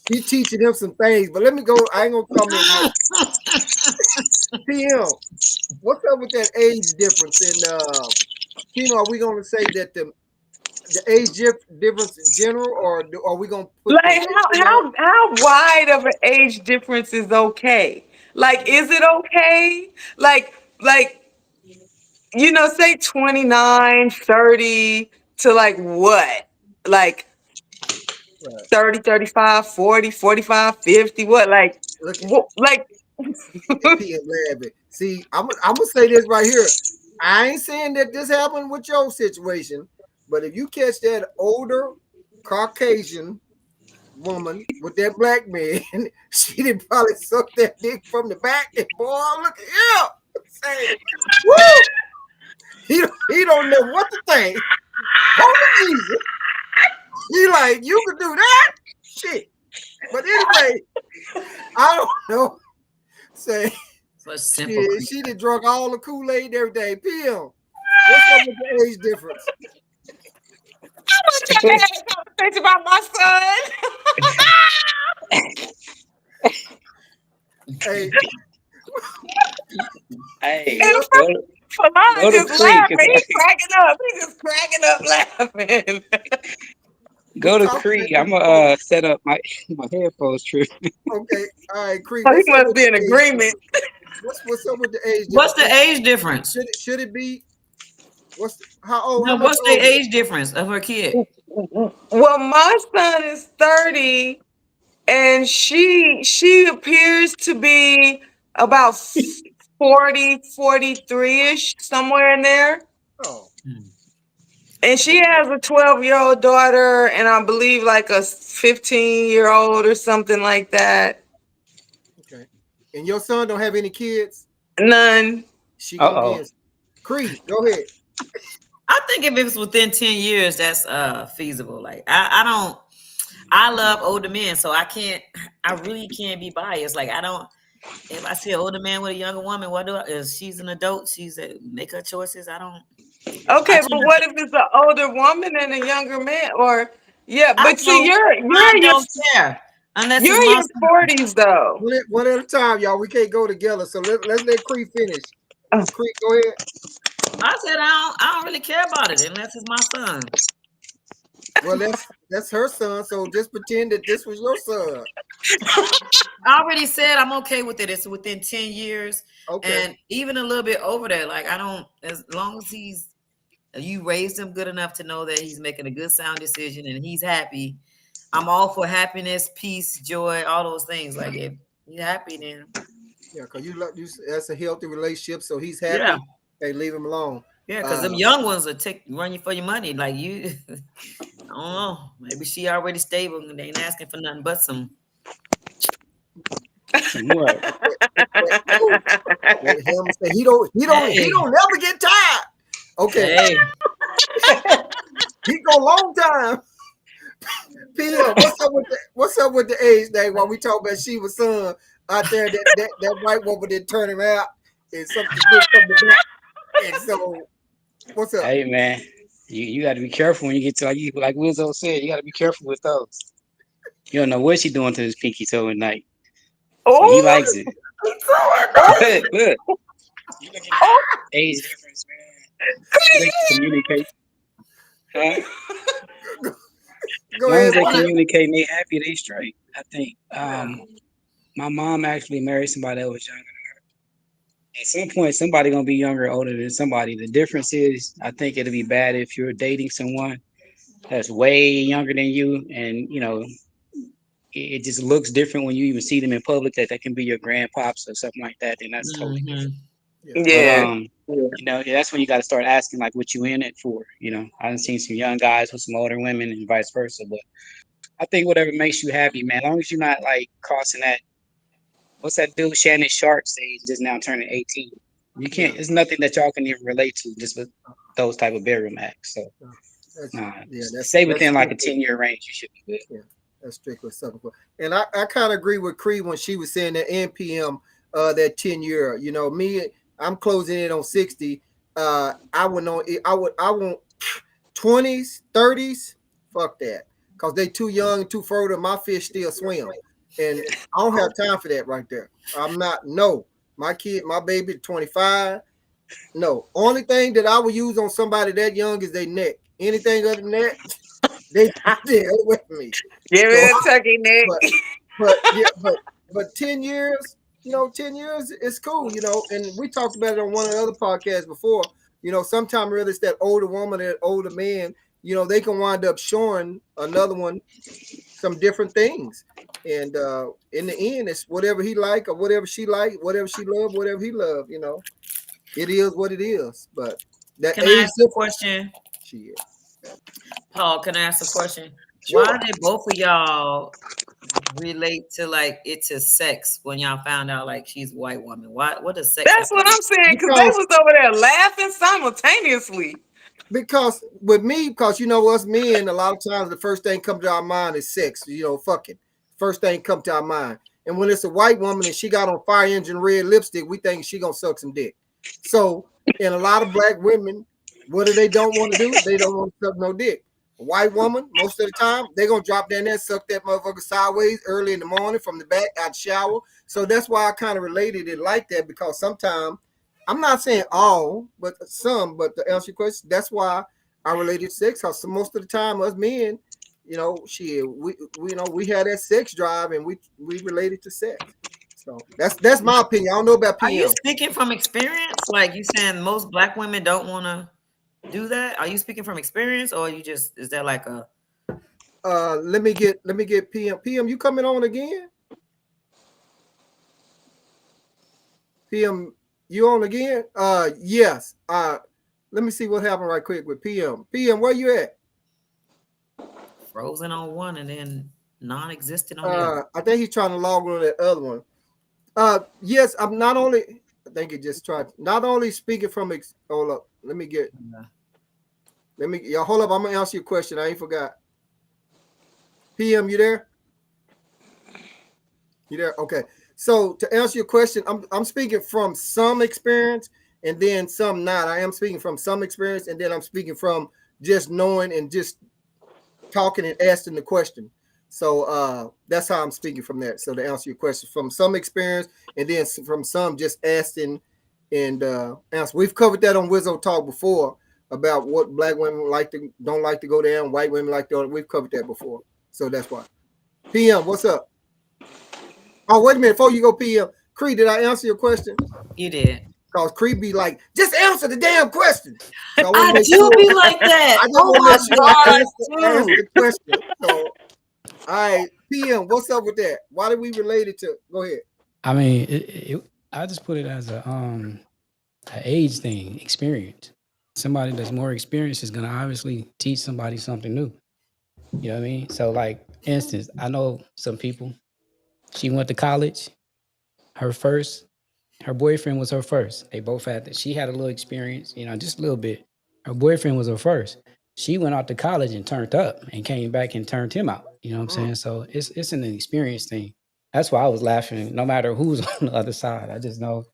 she's teaching him some things. But let me go. I ain't gonna comment. PM, what's up with that age difference? And are we gonna say that the age difference in general, or are we gonna put like how wide of an age difference is okay? Like, is it okay? Like, say 29, 30 to like what? Like 30, 35, 40, 45, 50, what? Like, like see, I'm gonna say this right here. I ain't saying that this happened with your situation, but if you catch that older Caucasian woman with that black man, she did probably suck that dick from the back. And boy, look at him saying, "Woo!" He don't know what to think. Holy Jesus! He like, you could do that shit. But anyway, I don't know. Say, she done drunk all the Kool-Aid and everything. PM, what's up with the age difference? I want you to have a conversation about my son. Hey, Falana just laughing. He's cracking up. He's just cracking up laughing. Go to Cree. I'm gonna set up my headphones true. Okay, all right, Cree. So he must be in agreement. What's up with the age difference? What's the age difference? Should it be? How old? No, what's the age difference of her kid? Well, my son is 30, and she appears to be about 40, 43-ish, somewhere in there. Oh. And she has a 12-year-old daughter, and I believe like a 15-year-old or something like that. Okay. And your son don't have any kids? None. Cree, go ahead. I think if it was within 10 years, that's feasible. Like I love older men, so I really can't be biased. Like if I see an older man with a younger woman, she's an adult, make her choices. Okay, but what if it's an older woman and a younger man? But see, you're in your unless you're in your 40s though. One at a time, y'all. We can't go together. So let's let Cree finish. Cree, go ahead. I said I don't really care about it unless it's my son. Well, that's her son, so just pretend that this was your son. I already said I'm okay with it. It's within 10 years. Okay. And even a little bit over that. Like as long as you raised him good enough to know that he's making a good sound decision and he's happy. I'm all for happiness, peace, joy, all those things. Like if you're happy, then because you that's a healthy relationship, so he's happy. Yeah. Hey, leave him alone. Yeah, because them young ones will run you for your money. Like you, I don't know. Maybe she already stable and they ain't asking for nothing but some. What? He don't never get tired. Okay. Hey. He go long time. Pia, what's up with the age thing while we talk about Shiva's son out there that white woman didn't turn him out and something good from the back. And so what's up? Hey man, you got to be careful when you get to like Wizzo said. You got to be careful with those. You don't know what she's doing to his pinky toe at night. Oh, he likes it. Look. Age difference, man. Communicate. Huh? Go as long as ahead. they communicate and they happy, they straight. I think. My mom actually married somebody that was younger At some point, somebody gonna be younger or older than somebody. The difference is, I think it'll be bad if you're dating someone that's way younger than you, and it just looks different when you even see them in public. That can be your grandpops or something like that. Then that's totally different. Yeah. But Yeah. that's when you got to start asking like what you in it for. I've seen some young guys with some older women and vice versa. But I think whatever makes you happy, man. As long as you're not like crossing that. What's that dude Shannon Sharp stage just now turning 18? You can't. It's nothing that y'all can even relate to just with those type of burial acts. So stay within like a 10-year range. You should be good. Yeah, that's strictly something. And I kind of agree with Cree when she was saying that NPM that 10-year. Me, I'm closing in on 60. I want 20s, 30s. Fuck that, cause they too young and too further. My fish still swim, and I don't have time for that right there. I'm not. No, my baby, 25. No, only thing that I would use on somebody that young is their neck. Anything other than that, they still with me. Give So, me a turkey neck. but 10 years, 10 years is cool, and we talked about it on one of the other podcasts before. Sometimes really it's that older woman, that older man, they can wind up showing another one some different things. And in the end, it's whatever he like or whatever she like, whatever she love, whatever he love, it is what it is. But that Can I ask a question? She is. Paul, can I ask a question? Sure. Why did both of y'all relate to like it to sex when y'all found out like she's a white woman? What does sex? That's what I'm saying, because they was over there laughing simultaneously. Because with me, because us men, a lot of times the first thing come to our mind is sex, fucking. First thing come to our mind. And when it's a white woman and she got on fire engine red lipstick, we think she gonna suck some dick. So, and a lot of black women, what do they don't want to do? They don't want to suck no dick. A white woman, most of the time, they gonna drop down there, suck that motherfucker sideways early in the morning from the back out the shower. So that's why I kind of related it like that, because sometimes, I'm not saying all, but some, but to answer your question, that's why I related to sex. Because most of the time, us men, we had that sex drive and we related to sex. So that's my opinion. I don't know about PM. Are you speaking from experience? Like you saying most black women don't want to do that? Are you speaking from experience, or is that like a? Let me get PM. PM, you coming on again? PM, you on again? Yes. Let me see what happened right quick with PM. PM, where you at? Frozen on one and then non-existent on the other. I think he's trying to log on that other one. Yes, I'm not only. I think he just tried. Not only speaking from. Hold up. Y'all hold up. I'm gonna answer your question. I ain't forgot. PM, you there? You there? Okay. So to answer your question, I'm speaking from some experience and then some not. I am speaking from some experience and then I'm speaking from just knowing and just talking and asking the question. So that's how I'm speaking from that. So to answer your question, from some experience and then from some just asking and answer. We've covered that on Wizzo Talk before about what black women don't like to go down, white women like to. We've covered that before. So that's why. PM, what's up? Oh, wait a minute. Before you go, PM, Cree, did I answer your question? You did. Because Cree be like, just answer the damn question. So I do be like that. I just want to answer the question. So, all right, PM, what's up with that? Why did we relate it to? Go ahead. I mean, I just put it as a age thing, experience. Somebody that's more experienced is gonna obviously teach somebody something new. You know what I mean? So, like, instance, I know some people. She went to college. Her boyfriend was her first. They both had that. She had a little experience, just a little bit. Her boyfriend was her first. She went out to college and turned up and came back and turned him out. You know what I'm saying? So it's an experience thing. That's why I was laughing, no matter who's on the other side. I just know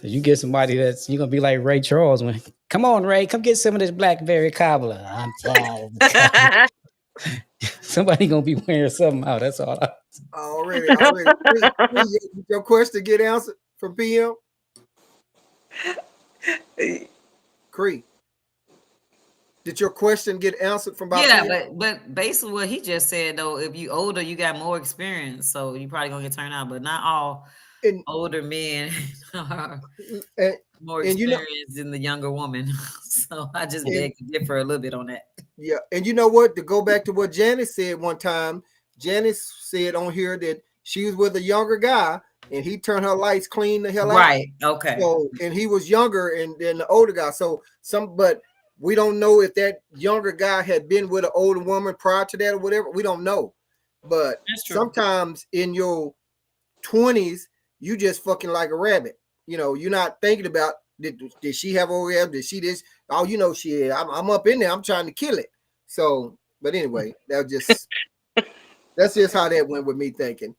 that you get somebody you're going to be like Ray Charles when, come on, Ray, come get some of this blackberry cobbler. I'm tired. Somebody going to be wearing something out. That's all. Already. Your question get answered from PM? Cree. Did your question get answered from Bob? Yeah, but basically what he just said though, if you older, you got more experience, so you probably gonna get turned out. But not all and, older men are and, more and you know, experienced than the younger woman. So I just and, beg to differ a little bit on that. yeah, and you know what? To go back to what Janice said one time, Janice said on here that she was with a younger guy, and he turned her lights clean the hell out. Right. Okay. So, and he was younger and than the older guy. So but we don't know if that younger guy had been with an older woman prior to that or whatever. We don't know. But That's true. sometimes in your 20s, you just fucking like a rabbit. You know, you're not thinking about did she have orgasm? Did she this? Oh, you know, she I'm up in there. I'm trying to kill it. So, but anyway, that's just how that went with me thinking.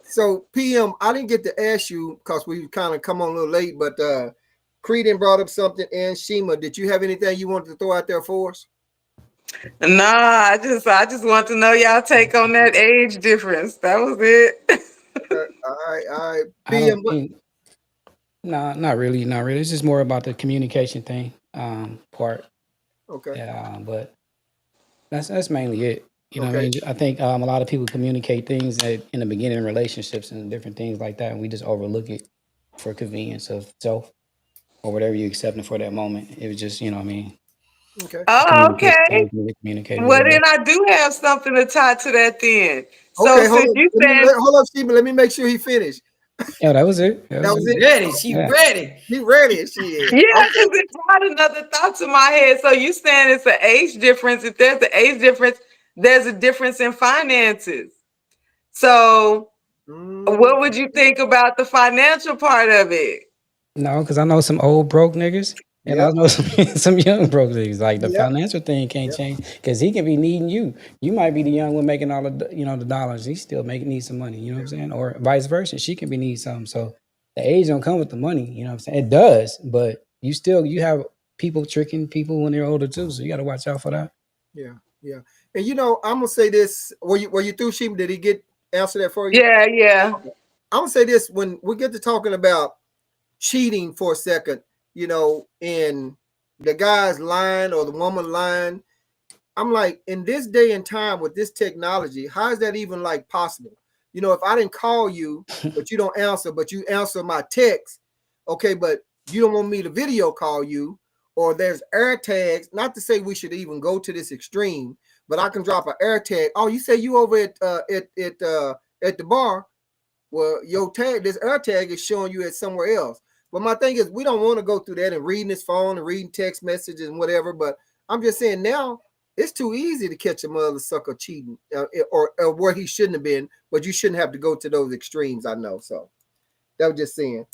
So PM, I didn't get to ask you because we kind of come on a little late, but Creedon brought up something, and Shima, did you have anything you wanted to throw out there for us? Nah, I just want to know y'all take on that age difference. That was it. All right. I PM, don't think. No, not really. It's just more about the communication thing part. okay. Yeah, but that's mainly it. You know what I Okay. mean? I think a lot of people communicate things that in the beginning of relationships and different things like that, and we just overlook it for convenience of self or whatever you accepting for that moment. It was just, you know what I mean? Okay. Oh, okay. Communicate a Well, little then bit. I do have something to tie to that then. So Okay, hold since on. you said, Hold up, Shima. Let me make sure he finished. Yeah, that was it. That was it. Ready. She Yeah. ready. He ready. She is. yeah, Okay. because it brought another thought to my head. So you saying it's an age difference. If there's an age difference, there's a difference in finances. So what would you think about the financial part of it? No, because I know some old broke niggas. And I Yep. know some young broke niggas. Like the Yep. financial thing can't Yep. change because he can be needing you. You might be the young one making all the the dollars. He still need some money. You know what I'm saying? Or vice versa. She can be need something. So the age don't come with the money. You know what I'm saying? It does, but you have people tricking people when they're older too. So you got to watch out for that. Yeah. And you know, I'm gonna say this. Were you through, Shima? Did he answer that for you? Yeah. I'm gonna say this when we get to talking about cheating for a second, you know, and the guy's lying or the woman lying. I'm like, in this day and time with this technology, how is that even like possible? You know, if I didn't call you, but you don't answer, but you answer my text, okay, but you don't want me to video call you, or there's air tags. Not to say we should even go to this extreme, but I can drop an air tag. Oh, you say you over at the bar? Well, your tag, this air tag is showing you at somewhere else. But my thing is, we don't want to go through that and reading his phone and reading text messages and whatever. But I'm just saying now it's too easy to catch a mother sucker cheating or where he shouldn't have been. But you shouldn't have to go to those extremes. I know. So that was just saying.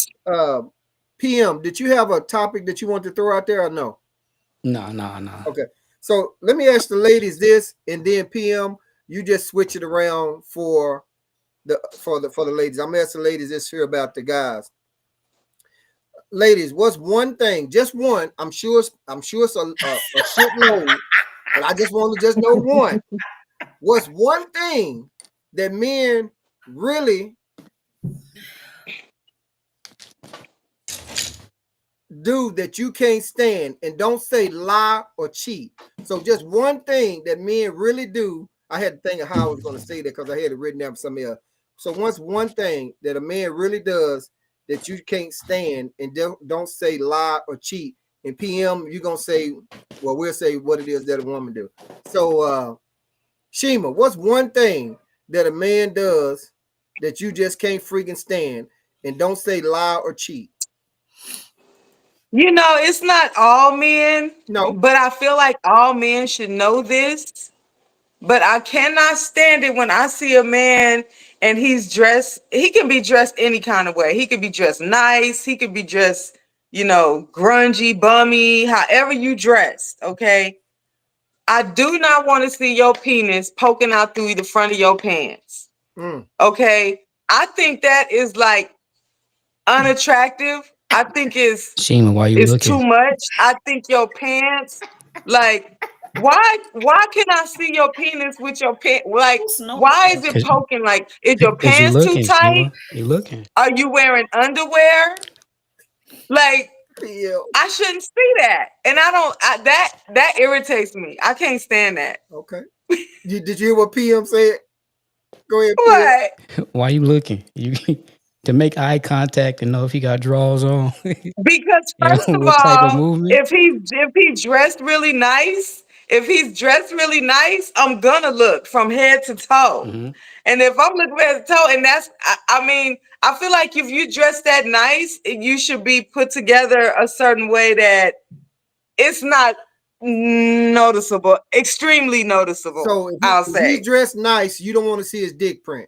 PM, did you have a topic that you want to throw out there or no? No. Okay. So let me ask the ladies this, and then PM, you just switch it around for the ladies. I'm asking the ladies this here about the guys. Ladies, what's one thing? Just one. I'm sure it's a shitload, but I just want to just know one. What's one thing that men really do that you can't stand? And don't say lie or cheat. So just one thing that men really do. I had to think of how I was going to say that because I had it written down for something else. So what's one thing that a man really does that you can't stand, and don't say lie or cheat? And PM, you're going to say, well, we'll say what it is that a woman do. So Shima, what's one thing that a man does that you just can't freaking stand, and don't say lie or cheat? You know, it's not all men, No. but I feel like all men should know this. But I cannot stand it when I see a man and he's dressed. He can be dressed any kind of way. He could be dressed nice. He could be dressed, grungy, bummy, however you dressed. Okay. I do not want to see your penis poking out through the front of your pants. Okay. I think that is like unattractive. I think Shima, why you it's looking? too much. I think your pants, like, why can I see your penis with your pants? Like, why is it poking? Like, is your Because you pants too looking, tight? Shima. You looking. Are you wearing underwear? Like, Yeah. I shouldn't see that. And that irritates me. I can't stand that. Okay. Did you hear what PM said? Go ahead, Pierre. What? Why you looking? You to make eye contact and know if he got drawers on. Because You know, first of what type of all, movement? if he dressed really nice, I'm gonna look from head to toe. hmm And if I'm looking head to toe, and I mean, I feel like if you dress that nice, you should be put together a certain way that it's not noticeable, extremely noticeable. So if I'll he's say dressed nice, you don't want to see his dick print.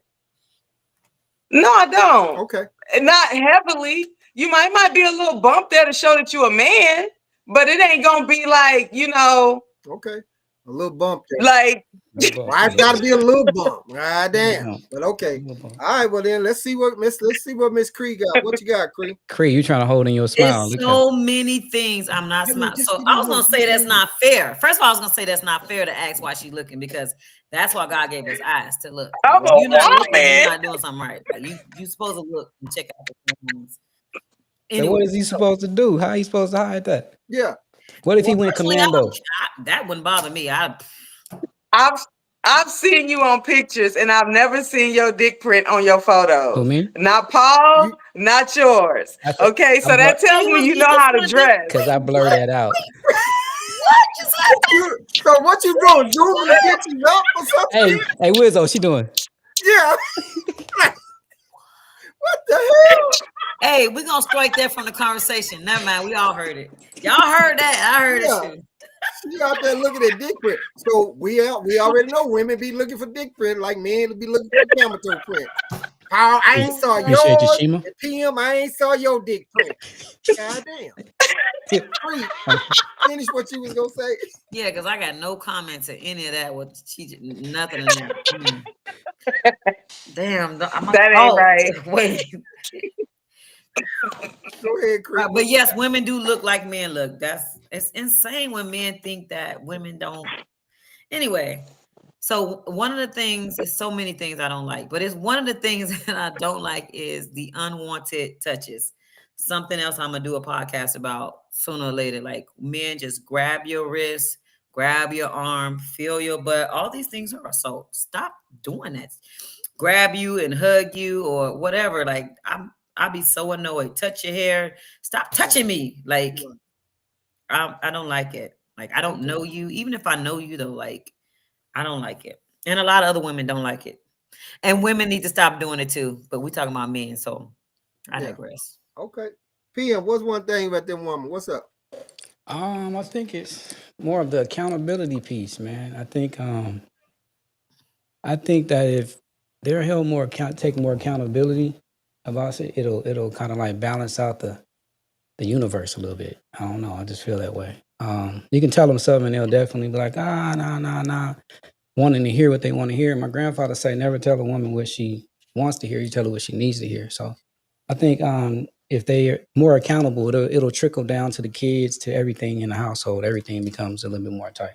no, I don't. Okay. Not heavily. You might be a little bump there to show that you're a man, but it ain't gonna be like, Okay. A little bump there. like Why it's gotta be a little bump? God damn. bump. But okay. Little bump. All right, well then let's see what Miss Cree got. What you got, Cree? Cree, you trying to hold in your smile? It's Look at so many things I'm not Give me- smiling. just So give me I was one. gonna say that's not fair. First of all, I was gonna say that's not fair to ask why she's looking, because that's why God gave us eyes to look. I'm If a you're not looking, woman. you're not doing something right. Like you supposed to look and check out the things. So what is he supposed to do? How he supposed to hide that? Yeah. What if he went personally, commando? that wouldn't bother me. I've seen you on pictures and I've never seen your dick print on your photos. Who, me? Not Paul, not yours. That's- Okay, so I'm that tells me you know how to dress. Because I blur that out. So what you doing? Zooming the pictures up or something? Hey, Wizzo, what she doing? Yeah. What the hell? Hey, we're gonna strike that from the conversation. Never mind, we all heard it. Y'all heard that. I heard Yeah. it too. You out there looking at dick print. So we already know women be looking for dick print like men be looking for camel toe print. Paul, I ain't saw Appreciate you, yours. Shima. And PM, I ain't saw your dick print. God damn. Cree, finish what you was gonna say. Yeah, because I got no comment to any of that. What nothing. In that. Damn, That ain't right. Wait. Go ahead, Cree. But yes, women do look like men look. It's insane when men think that women don't. Anyway, so one of the things is so many things I don't like, but it's one of the things that I don't like is the unwanted touches. Something else I'm gonna do a podcast about sooner or later. Like men just grab your wrist, grab your arm, feel your butt. All these things are assault. Stop doing that. Grab you and hug you or whatever. Like I'll be so annoyed. Touch your hair. Stop touching me. Like I don't like it. Like I don't know you. Even if I know you though, like I don't like it. And a lot of other women don't like it. And women need to stop doing it too. But we're talking about men, so I digress. Okay. PM, what's one thing about them woman? What's up? I think it's more of the accountability piece, man. I think that if they're held more take more accountability about it, it'll kind of like balance out the universe a little bit. I don't know. I just feel that way. You can tell them something, and they'll definitely be like, nah, wanting to hear what they want to hear. My grandfather say, never tell a woman what she wants to hear. You tell her what she needs to hear. So I think if they're more accountable, it'll trickle down to the kids, to everything in the household. Everything becomes a little bit more tight.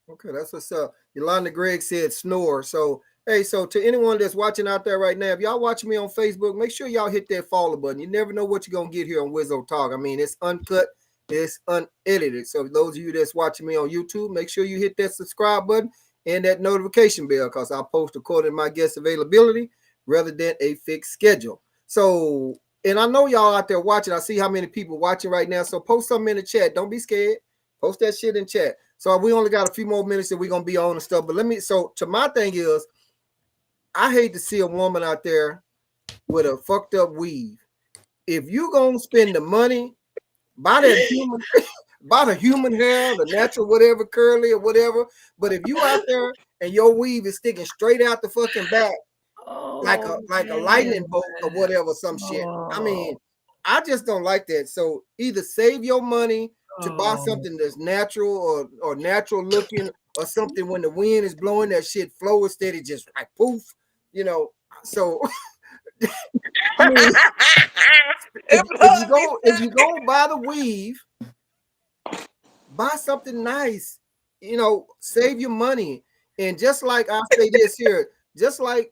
Okay, that's what's up. Yolanda Gregg said snore. So, hey, so to anyone that's watching out there right now, if y'all watching me on Facebook, make sure y'all hit that follow button. You never know what you're going to get here on Wizzo Talk. I mean, it's uncut, it's unedited. So those of you that's watching me on YouTube, make sure you hit that subscribe button and that notification bell, because I'll post according to my guest availability rather than a fixed schedule. So, and I know y'all out there watching. I see how many people watching right now. So post something in the chat. Don't be scared. Post that shit in chat. So we only got a few more minutes that we're going to be on and stuff. But to my thing is, I hate to see a woman out there with a fucked up weave. If you going to spend the money, buy the human hair, the natural whatever, curly or whatever. But if you out there and your weave is sticking straight out the fucking back, like a lightning bolt or whatever, some shit. I mean, I just don't like that. So either save your money to buy something that's natural or natural looking, or something when the wind is blowing, that shit flow instead of just like poof, So I mean, if you go buy the weave, buy something nice, save your money. And just like I say this here, just like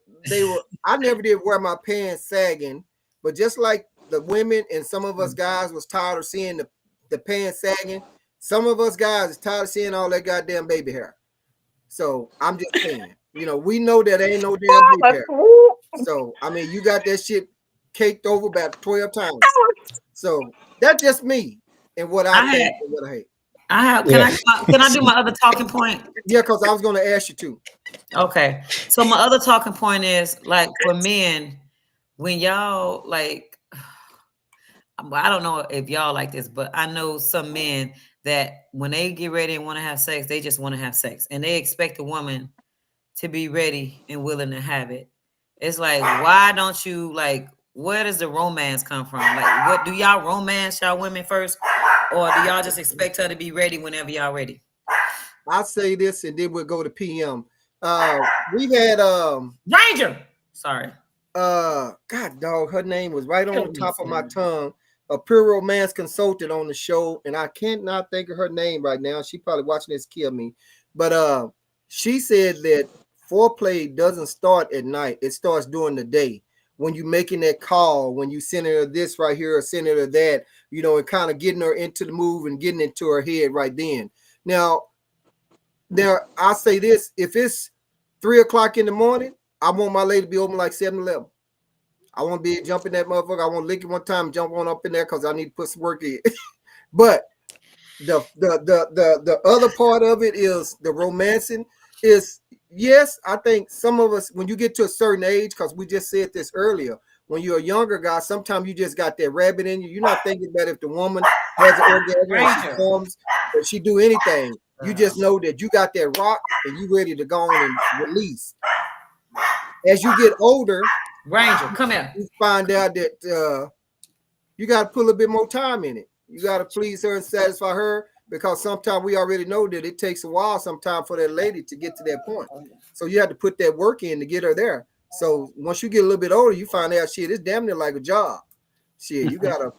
I never did wear my pants sagging, but just like the women and some of us guys was tired of seeing the pants sagging, some of us guys is tired of seeing all that goddamn baby hair. So I'm just saying, You know, we know that ain't no damn repair. So I mean, you got that shit caked over about 12 times. So that's just me and what I think and what I hate. I have. Can I do my other talking point? Yeah, because I was going to ask you to. Okay. So my other talking point is like for men, when y'all like, I don't know if y'all like this, but I know some men that when they get ready and want to have sex, they just want to have sex, and they expect the woman to be ready and willing to have it. It's like, why don't you like? Where does the romance come from? Like, what do y'all romance y'all women first, or do y'all just expect her to be ready whenever y'all ready? I'll say this, and then we'll go to PM. We've had Ranger. Sorry. God dog, her name was right on the top of my tongue. A pure romance consultant on the show, and I cannot think of her name right now. She probably watching this kill me, but she said that foreplay doesn't start at night; it starts during the day. When you making that call, when you sending her this right here or sending her that, you know, and kind of getting her into the move and getting into her head right then. Now, I'll say this: if it's 3 o'clock in the morning, I want my lady to be open like 7-Eleven. I want to be jumping that motherfucker. I want to lick it one time, jump on up in there because I need to put some work in. But the other part of it is the romancing is, yes, I think some of us, when you get to a certain age, because we just said this earlier, when you're a younger guy, sometimes you just got that rabbit in you. You're not thinking that if the woman has an orgasm or she comes or she do anything, you just know that you got that rock and you ready to go on and release. As you get older, Ranger, come here. you find out that you got to put a little bit more time in it. You got to please her and satisfy her, because sometimes we already know that it takes a while sometimes for that lady to get to that point. So you have to put that work in to get her there. So once you get a little bit older, you find out shit, it's damn near like a job. Shit, you gotta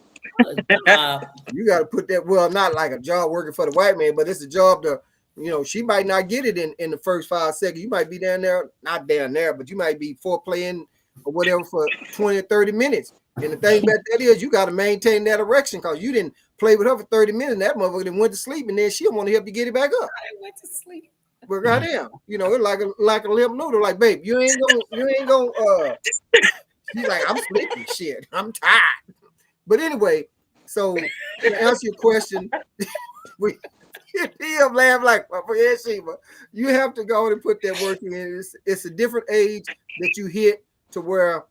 put that, well, not like a job working for the white man, but it's a job to, you know, she might not get it in the first 5 seconds. You might be down there, not down there, but you might be foreplaying or whatever for 20 or 30 minutes. And the thing about that is you got to maintain that erection, because you didn't play with her for 30 minutes and that motherfucker then went to sleep, and then she'll want to help you get it back up. I went to sleep. But goddamn, you know, it's like a limp noodle. Like, babe, you ain't gonna she's like, I'm sleepy, shit, I'm tired. But anyway, so to answer your question, he'll laugh like, yeah, Sheba, you have to go and put that work in. It's a different age that you hit to where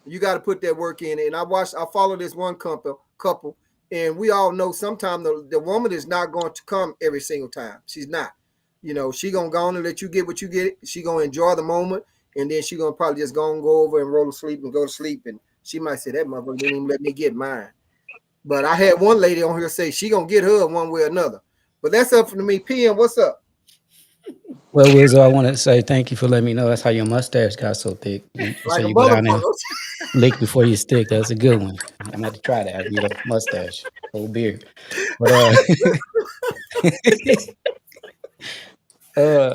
you got to put that work in. And I follow this one couple, and we all know sometimes the woman is not going to come every single time. She's not. You know, she gonna go on and let you get what you get. She gonna enjoy the moment, and then she gonna probably just go over and roll to sleep and go to sleep. And she might say, that motherfucker didn't even let me get mine. But I had one lady on here say she gonna get her one way or another. But that's up to me. PM, what's up? Well, Wizzo, I want to say thank you for letting me know that's how your mustache got so thick. Like So a you go down there, motherfucker. lick before you stick. That's a good one. I'm gonna have to try that. You know, mustache, whole beard. But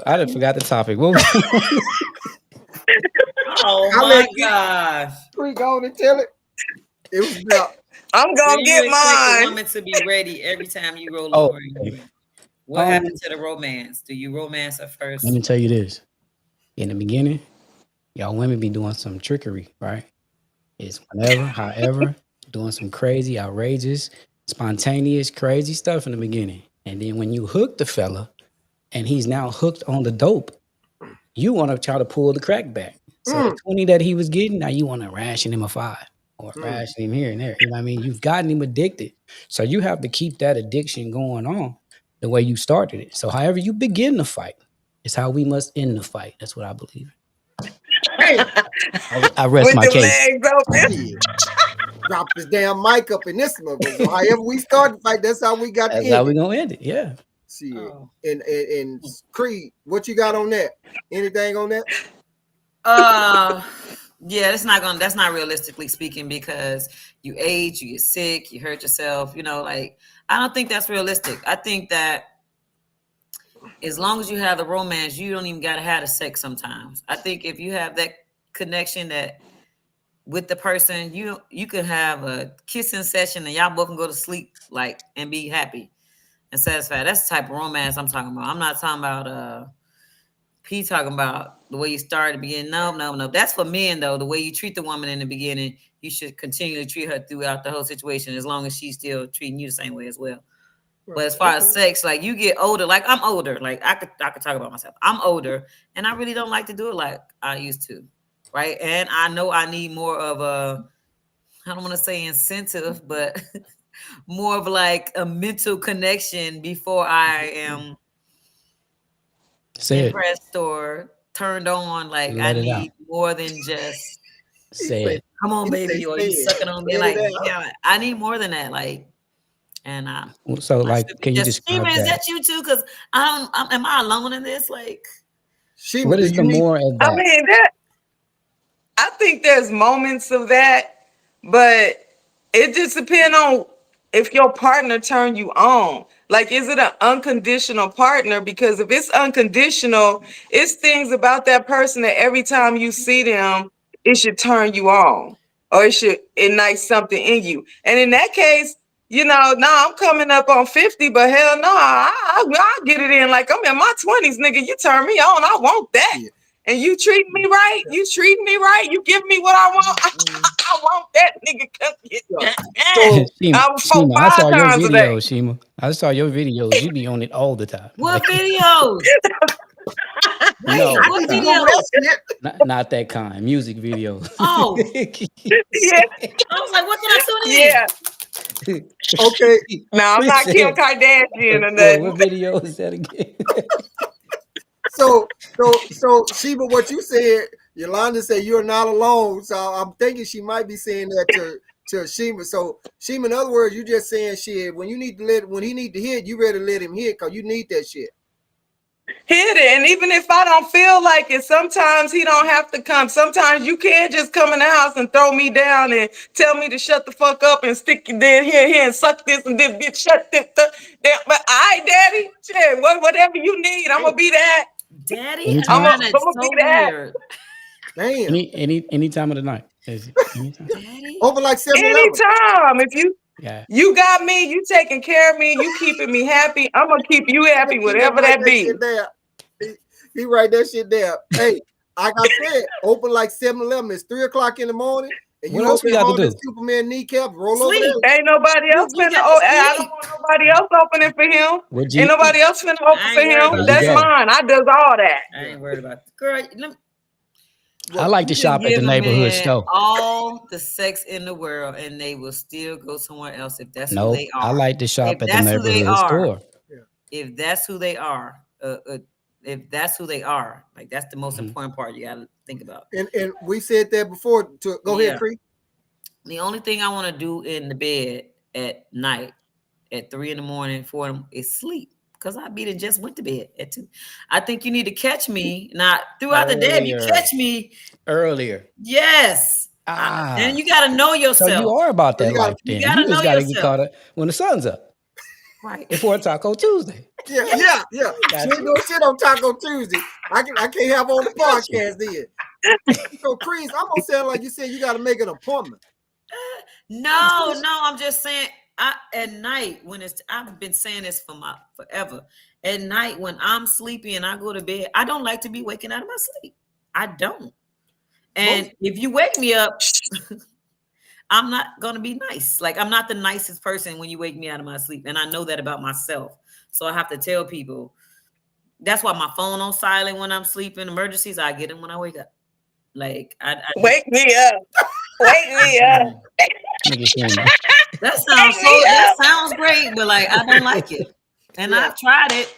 I done forgot the topic. What was Oh I'll my let you- gosh. We go and tell it. It was about I'm So gonna you get expect the mine. woman to be ready every time you roll Oh, over. okay. What happened to the romance? Do you romance her first? Let me tell you this. In the beginning, y'all women be doing some trickery, right? It's whenever, however, doing some crazy, outrageous, spontaneous, crazy stuff in the beginning. And then when you hook the fella and he's now hooked on the dope, you want to try to pull the crack back. So the 20 that he was getting, now you want to ration him a 5 or ration him here and there. You know what I mean? You've gotten him addicted. So you have to keep that addiction going on the way you started it. So however you begin the fight is how we must end the fight. That's what I believe. I rest With my the case. legs open. shit. Drop this damn mic up in this motherfucker. So however we start the fight, that's how we got That's to how end we it. gonna end it. Yeah. Shit. Oh. And Creed, what you got on that? Anything on that? Yeah, that's not realistically speaking, because you age, you get sick, you hurt yourself, you know, like I don't think that's realistic. I think that as long as you have the romance, you don't even gotta have the sex sometimes. I think if you have that connection that with the person, you could have a kissing session and y'all both can go to sleep like and be happy and satisfied. That's the type of romance I'm talking about. I'm not talking about P talking about the way you start at the beginning. No. That's for men though. The way you treat the woman in the beginning, you should continue to treat her throughout the whole situation, as long as she's still treating you the same way as well. But as far as sex, like you get older, like I'm older, like I could talk about myself. I'm older and I really don't like to do it like I used to. Right. And I know I need more of a, I don't want to say incentive, but more of like a mental connection before I am impressed or turned on. Like I need more than just say, come on, baby, or you sucking on me. Like, yeah, I need more than that. Like, and so like, can you describe that? Is that you too? Because am I alone in this? Like, what is the more of that? I mean, I think there's moments of that, but it just depends on if your partner turn you on. Like, is it an unconditional partner? Because if it's unconditional, it's things about that person that every time you see them, it should turn you on, or it should ignite something in you. And in that case, you know, I'm coming up on 50, but hell no, I'll get it in. Like, I'm in my 20s, nigga. You turn me on, I want that. Yeah. And you treat me right, you give me what I want. I want that, nigga. Come get that. Shima, I saw your video, Shima. I saw your videos. You be on it all the time. What videos? No, what videos? Not that kind. Music videos. Oh. Yeah. I was like, what did I tune in? Yeah. Okay. No, I'm not Kim Kardashian or nothing. What video is that again? So, Sheba, what you said, Yolanda said you're not alone. So I'm thinking she might be saying that to Sheba. So Sheba, in other words, you just saying shit. When he need to hit, you ready to let him hit because you need that shit. Hit it. And even if I don't feel like it, sometimes he don't have to come. Sometimes you can't just come in the house and throw me down and tell me to shut the fuck up and stick your dead here and suck this and this bitch shut this. But all right, daddy, shit, whatever you need, I'm gonna be that. Daddy, I'm gonna be that. Damn. Any time of the night. Is it anytime? Over like 7 anytime. If you got me, you taking care of me, you keeping me happy, I'm gonna keep you happy, whatever that be. He write that shit down. Hey, like I said, open like 7-Eleven. It's 3:00 in the morning. And what else we got to do? Superman kneecap, roll over there. Ain't nobody else finna. I don't want nobody else opening for him. Ain't nobody else finna open for him. That's mine. I does all that. I ain't worried about it. Girl, I like to shop at the neighborhood store. All the sex in the world, and they will still go somewhere else if that's who they are. I like to shop at the neighborhood store. If that's who they are, if that's who they are, like that's the most important part you gotta think about. And we said that before. Go ahead, Cree. The only thing I want to do in the bed at night at 3 a.m, 4 a.m. is sleep. Because I beat it just went to bed at 2. I think you need to catch me. Not throughout the day. If you catch me earlier. Yes. And you got to know yourself. So you are about that life then. You just got to get caught up when the sun's up. Right. Before Taco Tuesday. Yeah. She ain't doing shit on Taco Tuesday. I can't have on the podcast then. So, Chris, I'm gonna sound like you said you got to make an appointment. No, I'm just saying. At night when I've been saying this for forever. At night when I'm sleepy and I go to bed, I don't like to be waking out of my sleep. I don't. And if you wake me up, I'm not gonna be nice. Like I'm not the nicest person when you wake me out of my sleep, and I know that about myself. So I have to tell people. That's why my phone on silent when I'm sleeping. Emergencies, I get them when I wake up. Like I wake me up. Wake me up. That sounds great, but like I don't like it. And I've tried it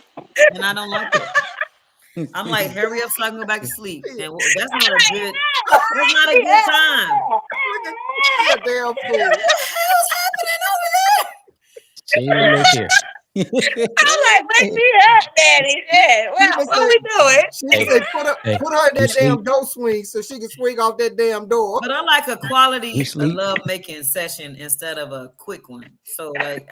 and I don't like it. I'm like, hurry up so I can go back to sleep. And that's not a good time. Damn fool. What the hell's happening over there? See you here. I'm like, wake me up, Daddy. Yeah, what we doing? She said, put her in that damn door swing so she can swing off that damn door. But I like a quality love making session instead of a quick one. So like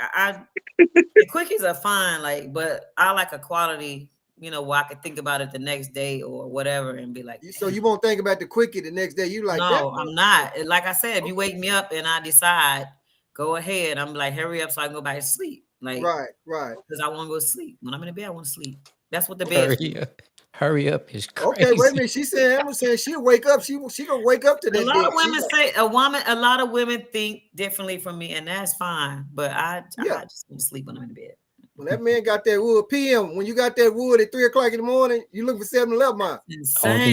the quickies are fine, like, but I like a quality, where I could think about it the next day or whatever and be like. So you won't think about the quickie the next day? You like? No, I'm not. Like I said, if you wake me up and I decide, go ahead. I'm like, hurry up so I can go back to sleep. Like right. Because I want to go to sleep. When I'm in the bed, I want to sleep. That's what the bed is. hurry up is crazy. Okay, wait a minute. She said, Emma saying she'll wake up. She gonna wake up to A that. lot of dick. women say a lot of women think differently from me, and that's fine. But I just want to sleep when I'm in bed. When that man got that wood PM, when you got that wood at 3 o'clock in the morning, you look for 7-Eleven mile. Only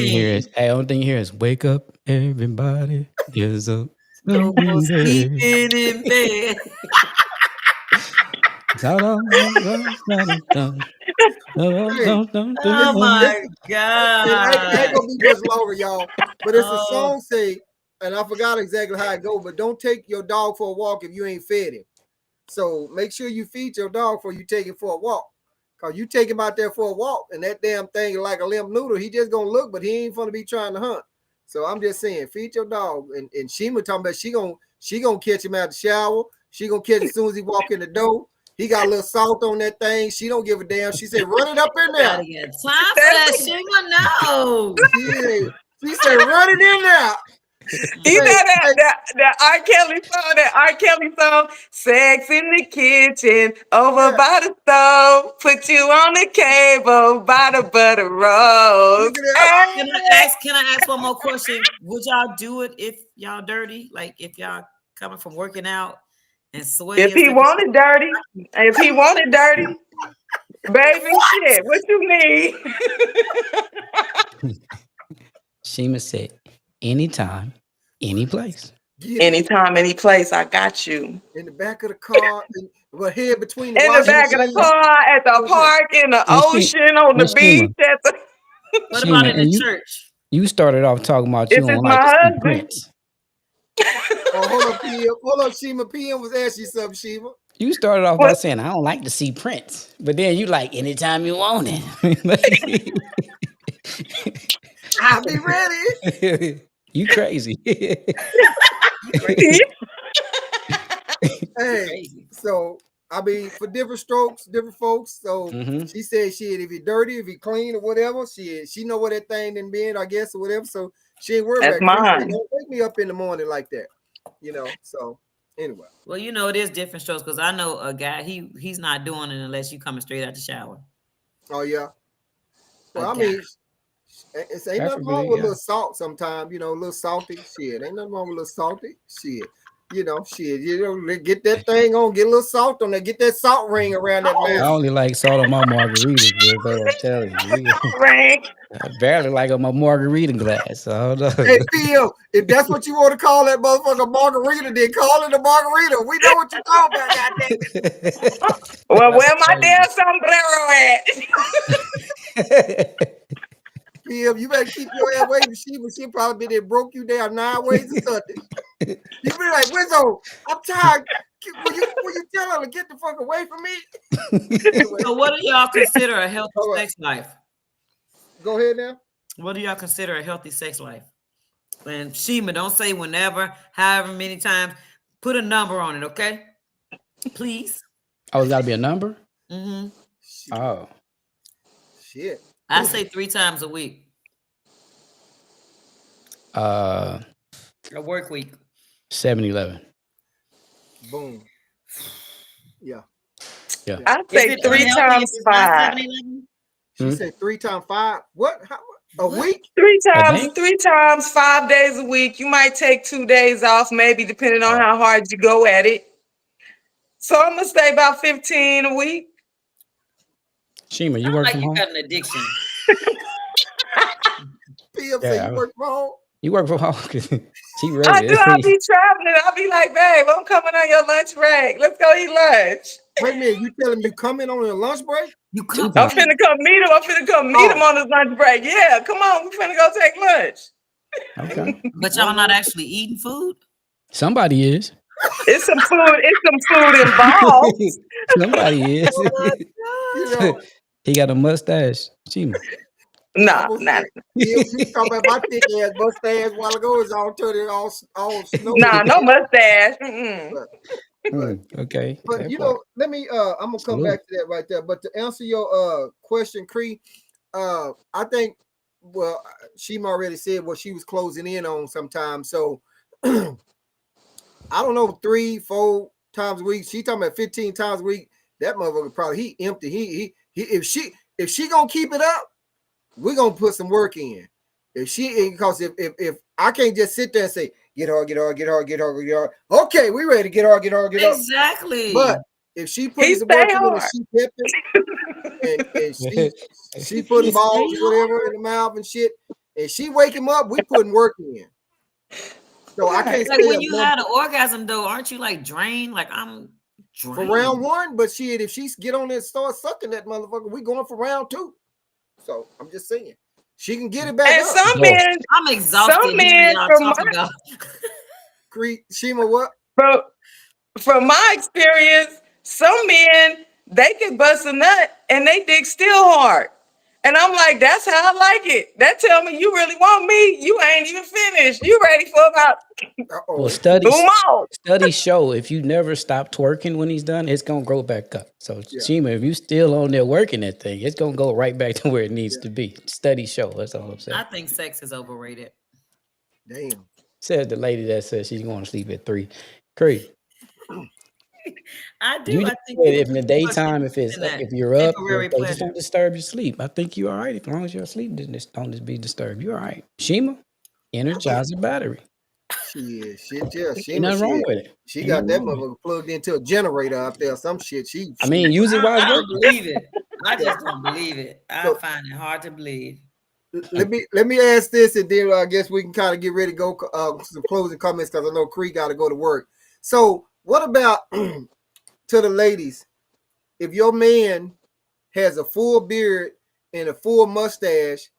thing you hear is wake up, everybody. Is up. No more sleeping in bed. Oh my God. It ain't gonna be much longer, y'all. But it's a song say, and I forgot exactly how it goes, but don't take your dog for a walk if you ain't fed him. So make sure you feed your dog before you take him for a walk. Cause you take him out there for a walk and that damn thing is like a limp noodle. He just gonna look, but he ain't gonna be trying to hunt. So I'm just saying, feed your dog. And Shima talking about she gonna catch him out the shower. She gonna catch him as soon as he walk in the door. He got a little salt on that thing. She don't give a damn. She said, run it up in there. Time for that, Shima. No. She said, run it in there. You know that R. Kelly song, Sex in the Kitchen, over by the stove, put you on the cable by the butter rolls. Can I ask one more question? Would y'all do it if y'all dirty? Like if y'all coming from working out and sweaty? If he wanted dirty, baby, shit, what you need? Shima said, anytime, any place. Anytime, any place, I got you. In the back of the car, head between the in the back of the car, at the park, in the ocean, on the beach. What about in the church? You started off talking about you don't like to see Prince. Hold up, Shima. PM was asking you something, Shima. You started off by saying, I don't like to see Prince. But then you like, anytime you want it. I'll be ready. You crazy. Hey, so I mean, for different strokes, different folks. So she said, "Shit, if he dirty, if he clean or whatever, she know what that thing done been, I guess, or whatever." So she ain't worried That's about it. mine. Don't wake me up in the morning like that, you know. So anyway, well, you know, it is different strokes because I know a guy. He's not doing it unless you coming straight out the shower. Oh yeah. Well, I mean. Ain't nothing wrong with a little salt sometimes, you know, a little salty shit. Ain't nothing wrong with a little salty shit. You know, get that thing on, get a little salt on there, get that salt ring around that man. I only like salt on my margaritas, bro. I'm telling you. I barely like on my margarita glass. So I don't know. Hey, Phil, if that's what you want to call that motherfucker margarita, then call it a margarita. We know what you're talking about, goddamn. Well, where my damn sombrero at? Phil, you better keep your ass away from she probably been there, broke you down 9 ways or something. You be like, Wizzo, I'm tired. Will you tell her to get the fuck away from me? Anyway. So what do y'all consider a healthy sex life? Go ahead now. What do y'all consider a healthy sex life? And Shima, don't say whenever, however many times. Put a number on it, okay? Please. Oh, it's got to be a number? Mm-hmm. Oh. Shit. I say 3 times a week. A work week. 7-11. Boom. Yeah. I say 3 times 5. She said 3 times 5. What? How, a week? 3 times 5 days a week. You might take 2 days off, maybe depending on how hard you go at it. So I'm gonna say about 15 a week. Shima, you work from home? You got an addiction. PM say you work from home? You work from home? She ready. I do. I'll be traveling. I'll be like, babe, I'm coming on your lunch break. Let's go eat lunch. Wait a minute. You telling me you coming on your lunch break? I'm finna come meet him. I'm finna come meet him on his lunch break. Yeah, come on. We finna go take lunch. Okay. But y'all not actually eating food? Somebody is. It's some food involved. Somebody is. You know, he got a mustache. Shima. Nah. You talking about my thick ass mustache a while ago is all turning all snow. Nah, no mustache. Okay. But you know, let me I'm gonna come back to that right there. But to answer your question, Cree, I think Shima already said what she was closing in on sometimes. So I don't know, 3-4 times a week. She talking about 15 times a week. That motherfucker probably he empty. He if she gonna keep it up, we're gonna put some work in. Because if I can't just sit there and say, get hard. Okay, we ready to get hard. Exactly. But if she put He some work stay in and hard. she pepping and she putting balls or whatever in the mouth and shit, and she wake him up, we putting work in. So I can't Like stay when up you no- had an orgasm though, aren't you like drained? Like I'm for drained. round one, but shit, if she get on there and start sucking that motherfucker, we going for round two. So I'm just saying, she can get it back And up. some Boy. men, I'm exhausted some hearing men y'all from talk my about. Shima, what? from my experience, some men they can bust a nut and they dick still hard. And I'm like, that's how I like it. That tell me you really want me. You ain't even finished. You ready for about Uh-oh. Well, studies boom out. show if you never stop twerking when he's done, it's gonna grow back up. So Yeah. Shima, if you still on there working that thing, it's gonna go right back to where it needs to be. Studies show. That's all I'm saying. I think sex is overrated. Damn. Says the lady that says she's going to sleep at 3. Creed. I do. You I just think said if in the daytime, if you're up, temporary they just pleasure. don't disturb your sleep. I think you're all right. As long as you're asleep, don't just be disturbed. You're all right. Shima, Energizer battery. Shit, yeah. Ain't Shima, nothing wrong shit. with it. She Ain't got that nothing wrong with it. motherfucker plugged into a generator out there. Some shit. I mean, use it while I it's don't working. believe it. I just don't believe it. I So- find it hard to believe. let me ask this, and then I guess we can kind of get ready to go some closing comments because I know Cree got to go to work. So, what about to the ladies? If your man has a full beard and a full mustache,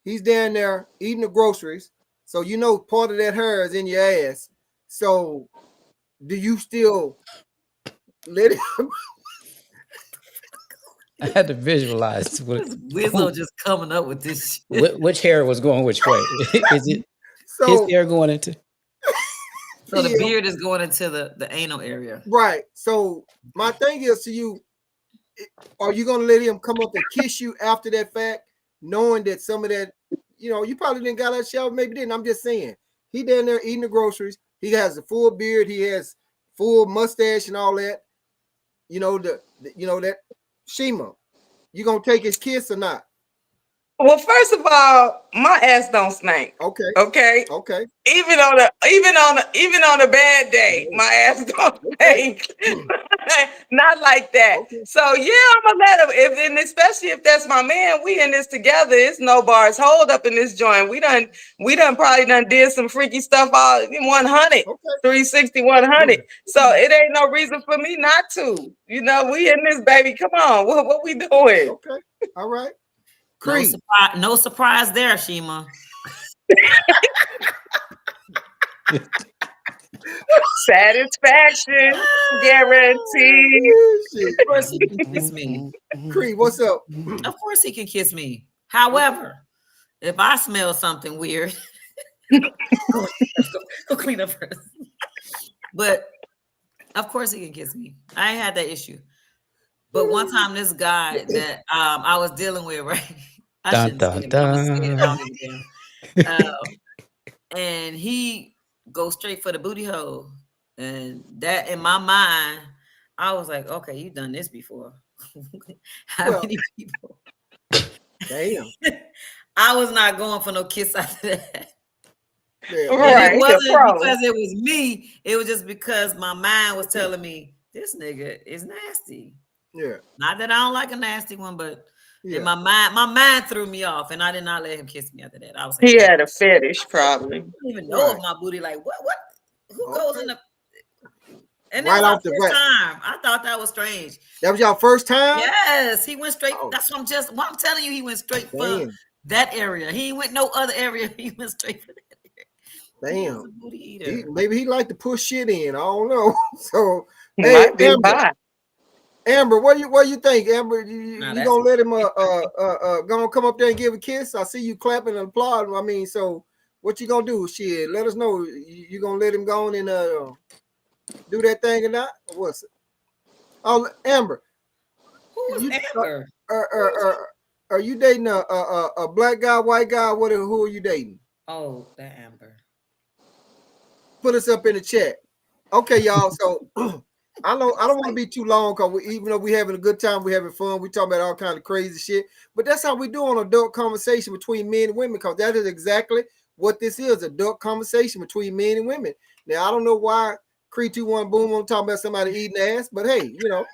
he's down there eating the groceries, so you know part of that hair is in your ass. So, do you still let him? I had to visualize Wizzo just coming up with this shit. which hair was going which way. Is it So, his hair going into? So the yeah. beard is going into the anal area. Right. So my thing is to you, are you gonna let him come up and kiss you after that fact, knowing that some of that, you probably didn't got that shower, maybe didn't. I'm just saying. He down there eating the groceries. He has a full beard, he has full mustache and all that. That Shima. You gonna take his kiss or not? Well, first of all, my ass don't stink. Okay. Okay. Okay. Even on a bad day, my ass don't stink. Not like that. Okay. So yeah, I'm gonna let him. And especially if that's my man, we in this together. It's no bars hold up in this joint. We done probably did some freaky stuff all in 100, Okay. 360, 100. So it ain't no reason for me not to. We in this baby. Come on, what we doing? Okay. All right. Cree. No surprise there, Shima. Satisfaction guaranteed. Of course he can kiss me. Cree, what's up? Of course he can kiss me. However, if I smell something weird, go clean up first. But of course he can kiss me. I ain't had that issue. But one time, this guy that I was dealing with, right? I shouldn't say it, but I'm gonna say it. I don't give a damn. And he goes straight for the booty hole, and that in my mind, I was like, okay, you've done this before. How many people? Damn. I was not going for no kiss after that. Yeah. Right. It wasn't Pro. because it was me. It was just because my mind was telling me this nigga is nasty. Yeah. Not that I don't like a nasty one, but Yeah. in my mind threw me off, and I did not let him kiss me after that. I was like, He had a fetish, probably. I don't even know Right. if my booty like what who Okay. goes in the and Right that was off our the first bat. time. I thought that was strange. That was your first time? Yes, he went straight. Oh. That's what I'm telling you. He went straight for Damn. that area. He went no other area. He went straight for that area. He was Damn. a booty eater. Maybe he like to push shit in. I don't know. So, He hey, might be Amber, bi. Amber, what you think? Amber, you Nah, gonna let him gonna come up there and give a kiss? I see you clapping and applauding. I mean, so what you gonna do? Shit, let us know. You gonna let him go on and do that thing or not? Or what's it? Oh, Amber, Who was you- Amber? are you dating a black guy, white guy? Who are you dating? Oh, that Amber. Put us up in the chat. Okay, y'all. So I don't want to be too long because even though we having a good time, we having fun, we talking about all kind of crazy shit. But that's how we do on adult conversation between men and women, because that is exactly what this is, adult conversation between men and women. Now I don't know why Cree 2-1 Boom on talking about somebody eating ass, but hey, you know,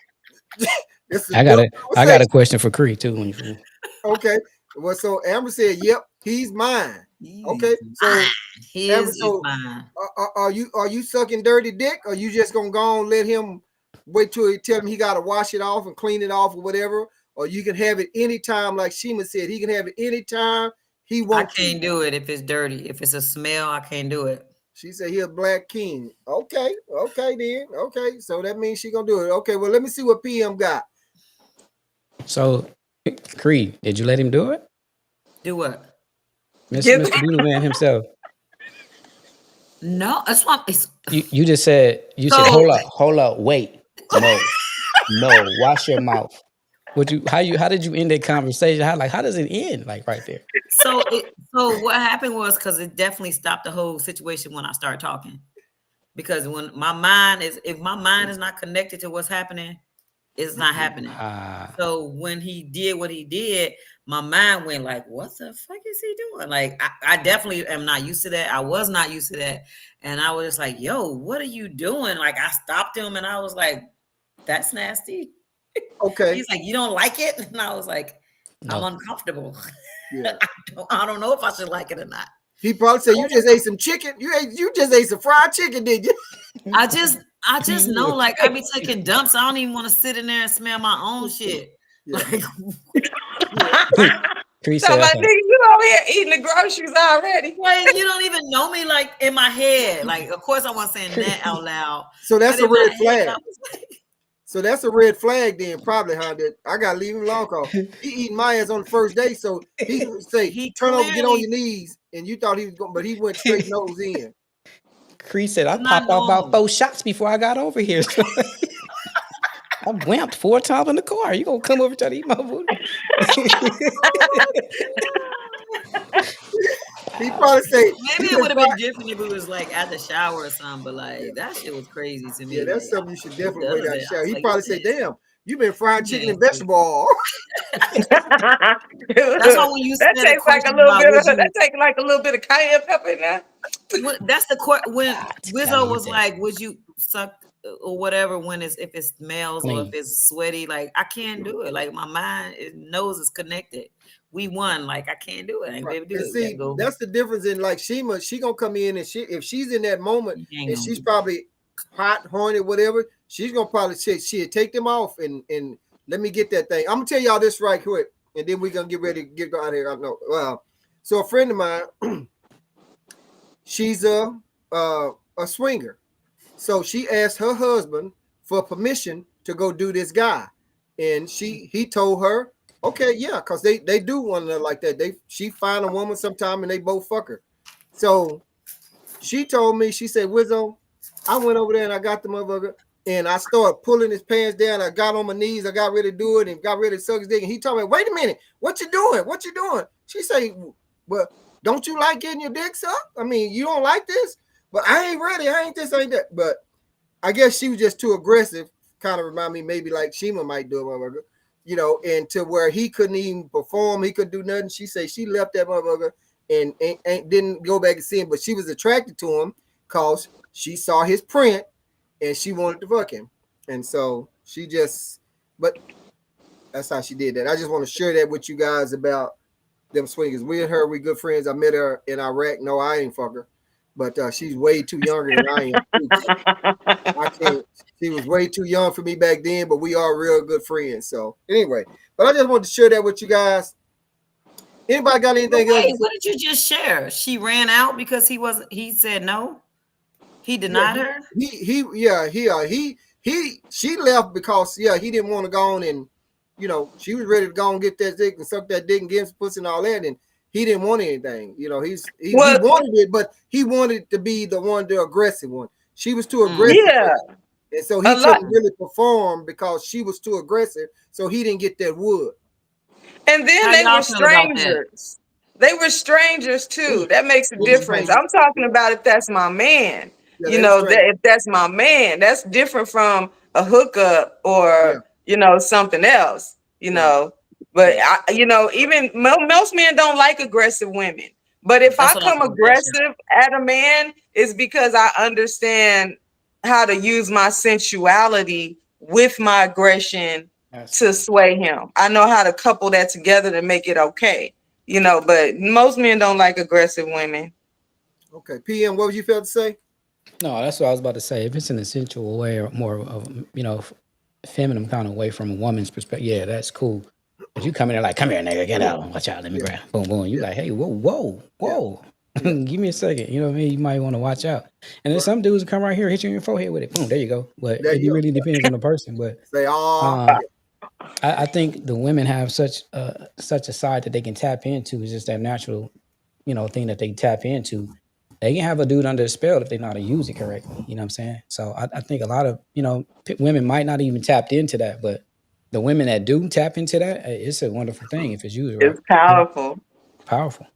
it's I got a question for Cree too. When you okay. Well, so Amber said, "Yep, he's mine." Okay, so Amber, His is so mine. are you sucking dirty dick, or you just gonna go and let him wait till he tell him he gotta wash it off and clean it off or whatever, or you can have it anytime, like Shima said, he can have it anytime he I wants. can't do it if it's dirty. If it's a smell, I can't do it. She said he a black king. Okay, then. Okay, so that means she gonna do it. Okay, well let me see what PM got. So, Cree, did you let him do it? Do what? Mr. Doodle Man himself. No, that's what it's. You just said So- hold up, wait, no, wash your mouth. How did you end that conversation? How does it end? Like right there. So what happened was because it definitely stopped the whole situation when I started talking. Because when if my mind is not connected to what's happening, it's not happening. So when he did what he did, my mind went like, what the fuck is he doing? Like, I definitely am not used to that. I was not used to that. And I was just like, yo, what are you doing? Like, I stopped him and I was like, that's nasty. Okay. He's like, you don't like it? And I was like, No. I'm uncomfortable. Yeah. I don't know if I should like it or not. He probably said, you just ate some chicken. You just ate some fried chicken, did you? I just know, like, I be taking dumps. I don't even want to sit in there and smell my own shit. Yeah. Like, Cree So said, my nigga, you over here eating the groceries already. like, you don't even know me, like, in my head. Like, of course I wasn't saying that out loud. So that's but a in my red head, flag. I was like, So that's a red flag then, probably, huh? That I gotta leave him alone, cause he eating my ass on the first day. So he would say, He turn over, get on clearly- your knees, and you thought he was going, but he went straight nose in. Cree said, I It's not popped off about normal. 4 shots before I got over here. I wamped 4 times in the car. You gonna come over to eat my food? He probably say, maybe it would have been different if it was like at the shower or something, but like that shit was crazy to me. yeah, that's like, something you should definitely does wait out it? the I shower. was He like, probably you say, nasty. damn, you been frying chicken and Nasty. vegetable oil. That's why when you that said a tastes like a question little about bit would of you, that tastes like a little bit of cayenne pepper in there. that's the when Wizzo was caliente. like, would you suck or whatever when if it smells or if Clean. it's sweaty? Like I can't do it. Like my mind, it knows it's connected. We won. Like I can't do it. I ain't Right. able to do And it. We gotta see, go. that's the difference in like Shima. She gonna come in and if she's in that moment Hang and on. she's probably hot, horny, whatever, she's gonna probably say she'll take them off and let me get that thing. I'm gonna tell y'all this right quick, and then we're gonna get ready to get out of here. I know. Well, so a friend of mine, she's a swinger. So she asked her husband for permission to go do this guy, and he told her, okay, yeah, because they do one another like that. She find a woman sometime and they both fuck her. So she told me, she said, Wizzo, I went over there and I got the motherfucker and I started pulling his pants down. I got on my knees. I got ready to do it and got ready to suck his dick. And he told me, wait a minute, what you doing? What you doing? She said, well, don't you like getting your dick sucked? I mean, you don't like this? But I ain't ready. I ain't this, ain't that. But I guess she was just too aggressive. Kind of remind me maybe like Shima might do it, motherfucker. You know, and to where he couldn't even perform, he couldn't do nothing. She said she left that motherfucker and didn't go back and see him, but she was attracted to him because she saw his print and she wanted to fuck him. And so she just, but that's how she did that. I just want to share that with you guys about them swingers. We and her, we good friends. I met her in Iraq. No, I ain't fuck her, but she's way too younger than I am. I can't. She was way too young for me back then, but we are real good friends. So anyway, but I just wanted to share that with you guys. Anybody got anything else? Wait, what did you just share? She ran out because he said no. He denied her. She left because he didn't want to go on and she was ready to go and get that dick and suck that dick and get some pussy and all that, and he didn't want anything. He wanted it, but he wanted to be the aggressive one. She was too aggressive. Yeah. And so he couldn't really perform because she was too aggressive. So he didn't get that wood. And then How they y'all were feel about that? strangers. They were strangers too. That makes a difference. I'm talking about if that's my man. Yeah, You that's know, straight. that if that's my man, that's different from a hookup Yeah. or, you know, something else, you Right. know. But I, you know, even most men don't like aggressive women. But if That's I what I was come going to ask you. aggressive at a man, it's because I understand how to use my sensuality with my aggression to Absolutely. sway him. I know how to couple that together to make it okay. You know, but most men don't like aggressive women. Okay. PM, what was you felt to say? No, that's what I was about to say. If it's in a sensual way or more of, you know, feminine kind of way from a woman's perspective, yeah, that's cool. But you come in there like, come here, nigga, get out. Watch out, let me Yeah. grab. Boom, boom. You Yeah. like, hey, whoa. Yeah. Give me a second. You know what I mean? You might want to watch out. And then Right. some dudes come right here, hit you in your forehead with it. Boom, there you go. But There it you go. really depends on the person. But Say, um, I think the women have such a side that they can tap into. It's just that natural, you know, thing that they tap into. They can have a dude under a spell if they know how to use it correctly. You know what I'm saying? So I think a lot of, you know, women might not even tapped into that, but the women that do tap into that, it's a wonderful thing if it's used right. It's powerful. Powerful.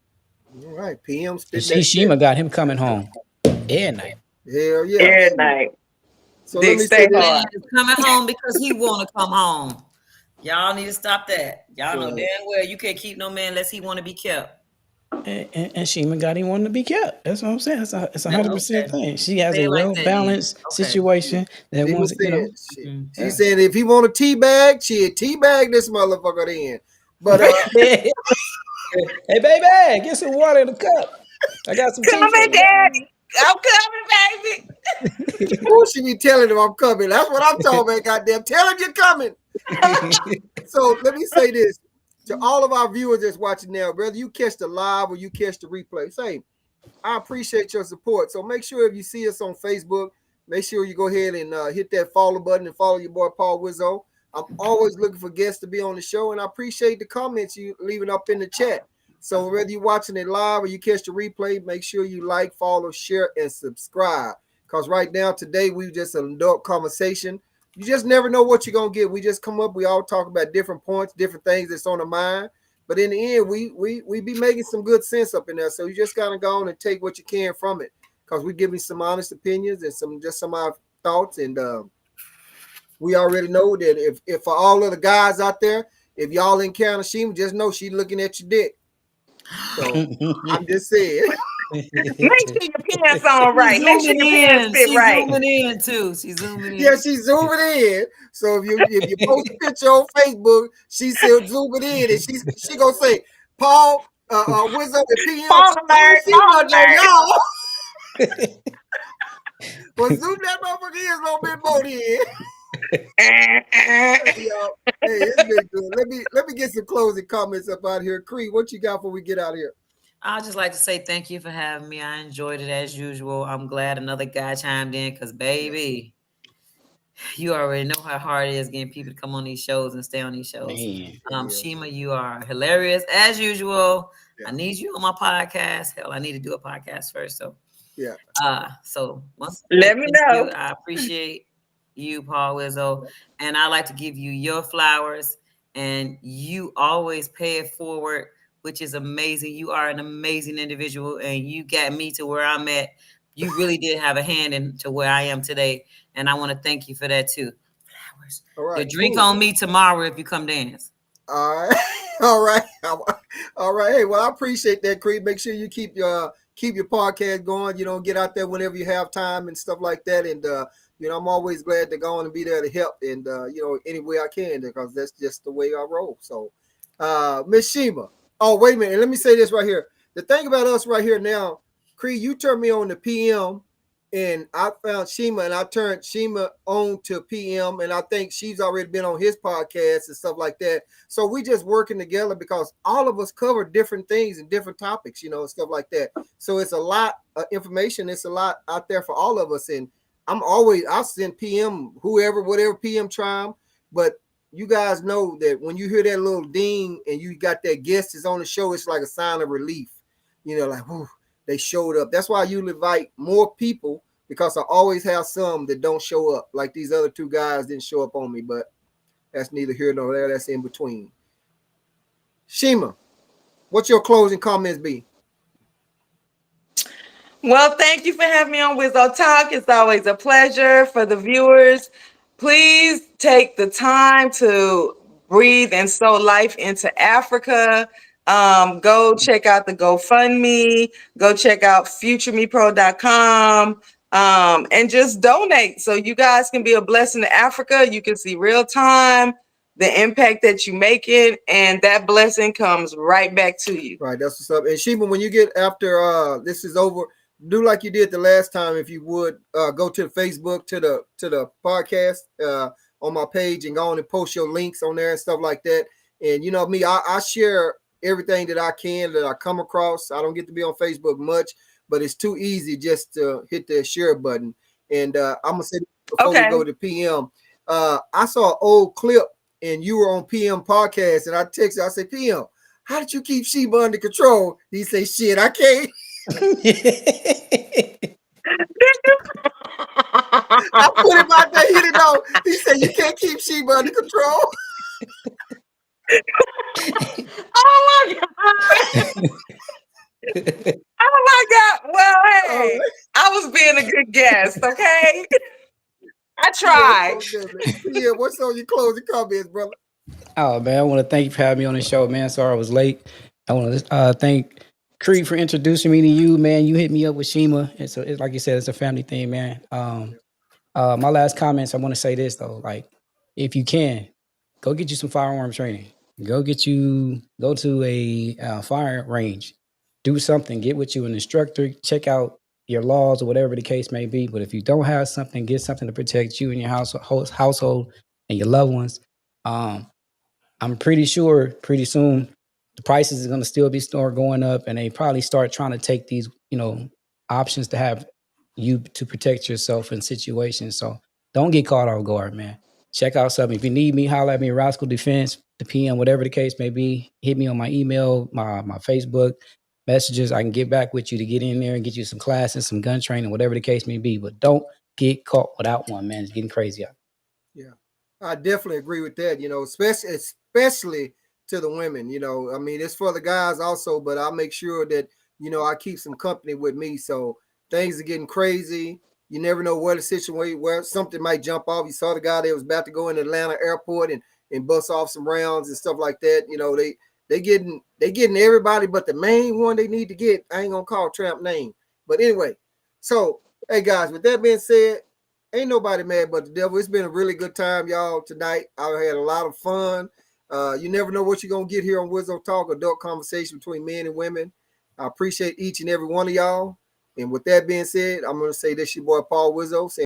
all right. PM You spit see, that shit. Shima got him coming home every night. Hell yeah. Every night. So Dick let me say stay this. hard. He's coming home because he want to come home. Y'all need to stop that. Y'all know Right. damn well you can't keep no man unless he want to be kept. And Shima got him wanting to be kept. That's what I'm saying. It's a Yeah, 100% okay. thing. She has Say a it like well that then. balanced Okay. situation that Shima wants, you know. said, she Yeah. said if he want a teabag, she'd teabag this motherfucker then. But Hey, baby, get some water in the cup. I got some tea for Coming, you. daddy. I'm coming, baby. who she be telling him I'm coming? That's what I'm talking about, goddamn. Tell him you're coming. So let me say this to all of our viewers that's watching now, whether you catch the live or you catch the replay, say, I appreciate your support. So make sure if you see us on Facebook, make sure you go ahead and hit that follow button and follow your boy Paul Wizzo. I'm always looking for guests to be on the show, and I appreciate the comments you leaving up in the chat. So whether you're watching it live or you catch the replay, make sure you like, follow, share, and subscribe. Because right now, today, we just an adult conversation. You just never know what you're gonna get. We just come up, we all talk about different points, different things that's on the mind. But in the end, we be making some good sense up in there. So you just gotta go on and take what you can from it. Because we're giving some honest opinions and some of our thoughts. And we already know that if for all of the guys out there, if y'all encounter Shima, just know she's looking at your dick. So I'm just saying. Make sure your pants on right. Make sure your pants fit She's right. zooming in too. She's zooming in. Yeah, she's zooming in. So if you post a picture on Facebook, she's still zooming in, and she gonna say, Paul, Wizzo and PM. Paul I alert, don't see Paul nothing on alert. y'all. But zoom that motherfucker in a little bit more then. Hey, y'all. Hey, it's been good. Let me get some closing comments up out here. Creed, what you got before we get out of here? I'd just like to say thank you for having me. I enjoyed it as usual. I'm glad another guy chimed in because, baby, you already know how hard it is getting people to come on these shows and stay on these shows. Man. Shima, you are hilarious as usual. Yeah. I need you on my podcast. Hell, I need to do a podcast first. So, Yeah. So once Let me thank know. you. I appreciate you, Paul Wizzo, and I like to give you your flowers. And you always pay it forward, which is amazing. You are an amazing individual, and you got me to where I'm at. You really did have a hand into where I am today, and I want to thank you for that too. Flowers. All right. The drink cool. on me tomorrow if you come dance. All right. All right. All right. Hey, well, I appreciate that, Creed. Make sure you keep your podcast going. You know, get out there whenever you have time and stuff like that. And you know, I'm always glad to go on and be there to help and you know, any way I can, because that's just the way I roll. So Miss Shima. Oh, wait a minute. And let me say this right here. The thing about us right here now, Creed, you turned me on to PM. And I found Shima, and I turned Shima on to PM, and I think she's already been on his podcast and stuff like that. So we just working together because all of us cover different things and different topics, you know, and stuff like that. So it's a lot of information. It's a lot out there for all of us. And I'll send PM, whatever PM try, but you guys know that when you hear that little ding and you got that guest is on the show, it's like a sign of relief. You know, like, whew, they showed up. That's why you invite more people, because I always have some that don't show up. Like these other two guys didn't show up on me, but that's neither here nor there. That's in between. Shima, what's your closing comments be? Well, thank you for having me on Wizzo Talk. It's always a pleasure. For the viewers, please take the time to breathe and sow life into Africa. Go check out the GoFundMe. Go check out futuremepro.com. And just donate so you guys can be a blessing to Africa. You can see real time the impact that you making, and that blessing comes right back to you. Right, that's what's up. And Sheba, when you get after this is over, do like you did the last time, if you would go to the Facebook to the podcast on my page and go on and post your links on there and stuff like that. And you know me, I share everything that I can that I come across. I don't get to be on Facebook much, but it's too easy just to hit the share button. And I'm gonna say before we go to PM, I saw an old clip and you were on PM podcast, and I texted, I said, PM, how did you keep Sheba under control? He said, shit, I can't. I put him out there. He didn't know. He said, you can't keep Sheba under control. Oh my God. Oh my God. Well, hey, I was being a good guest, okay? I tried. Yeah, what's on your closing comments, brother? Oh man, I want to thank you for having me on the show, man. Sorry I was late. I want to thank Creed for introducing me to you, man. You hit me up with Shima. It's like you said, it's a family thing, man. My last comments, I want to say this though, like if you can, go get you some firearm training. Go to a fire range. Do something. Get with you an instructor. Check out your laws or whatever the case may be. But if you don't have something, get something to protect you and your household and your loved ones. I'm pretty sure pretty soon the prices are going to still be going up, and they probably start trying to take these, options to have you to protect yourself in situations. So don't get caught off guard, man. Check out something. If you need me, holler at me, Rascal Defense, the PM, whatever the case may be. Hit me on my email, my Facebook messages. I can get back with you to get in there and get you some classes, some gun training, whatever the case may be. But don't get caught without one, man. It's getting crazy out. Yeah, I definitely agree with that. Especially to the women. I mean, it's for the guys also, but I'll make sure that I keep some company with me. So things are getting crazy. You never know where the situation, where something might jump off. You saw the guy that was about to go in Atlanta airport and bust off some rounds and stuff like that. They getting everybody, but the main one they need to get, I ain't gonna call Trump name. But anyway, so hey guys, with that being said, ain't nobody mad but the devil. It's been a really good time, y'all, tonight. I had a lot of fun. You never know what you're gonna get here on Wizzo Talk, adult conversation between men and women. I appreciate each and every one of y'all. And with that being said, I'm gonna say this your boy Paul Wizzo saying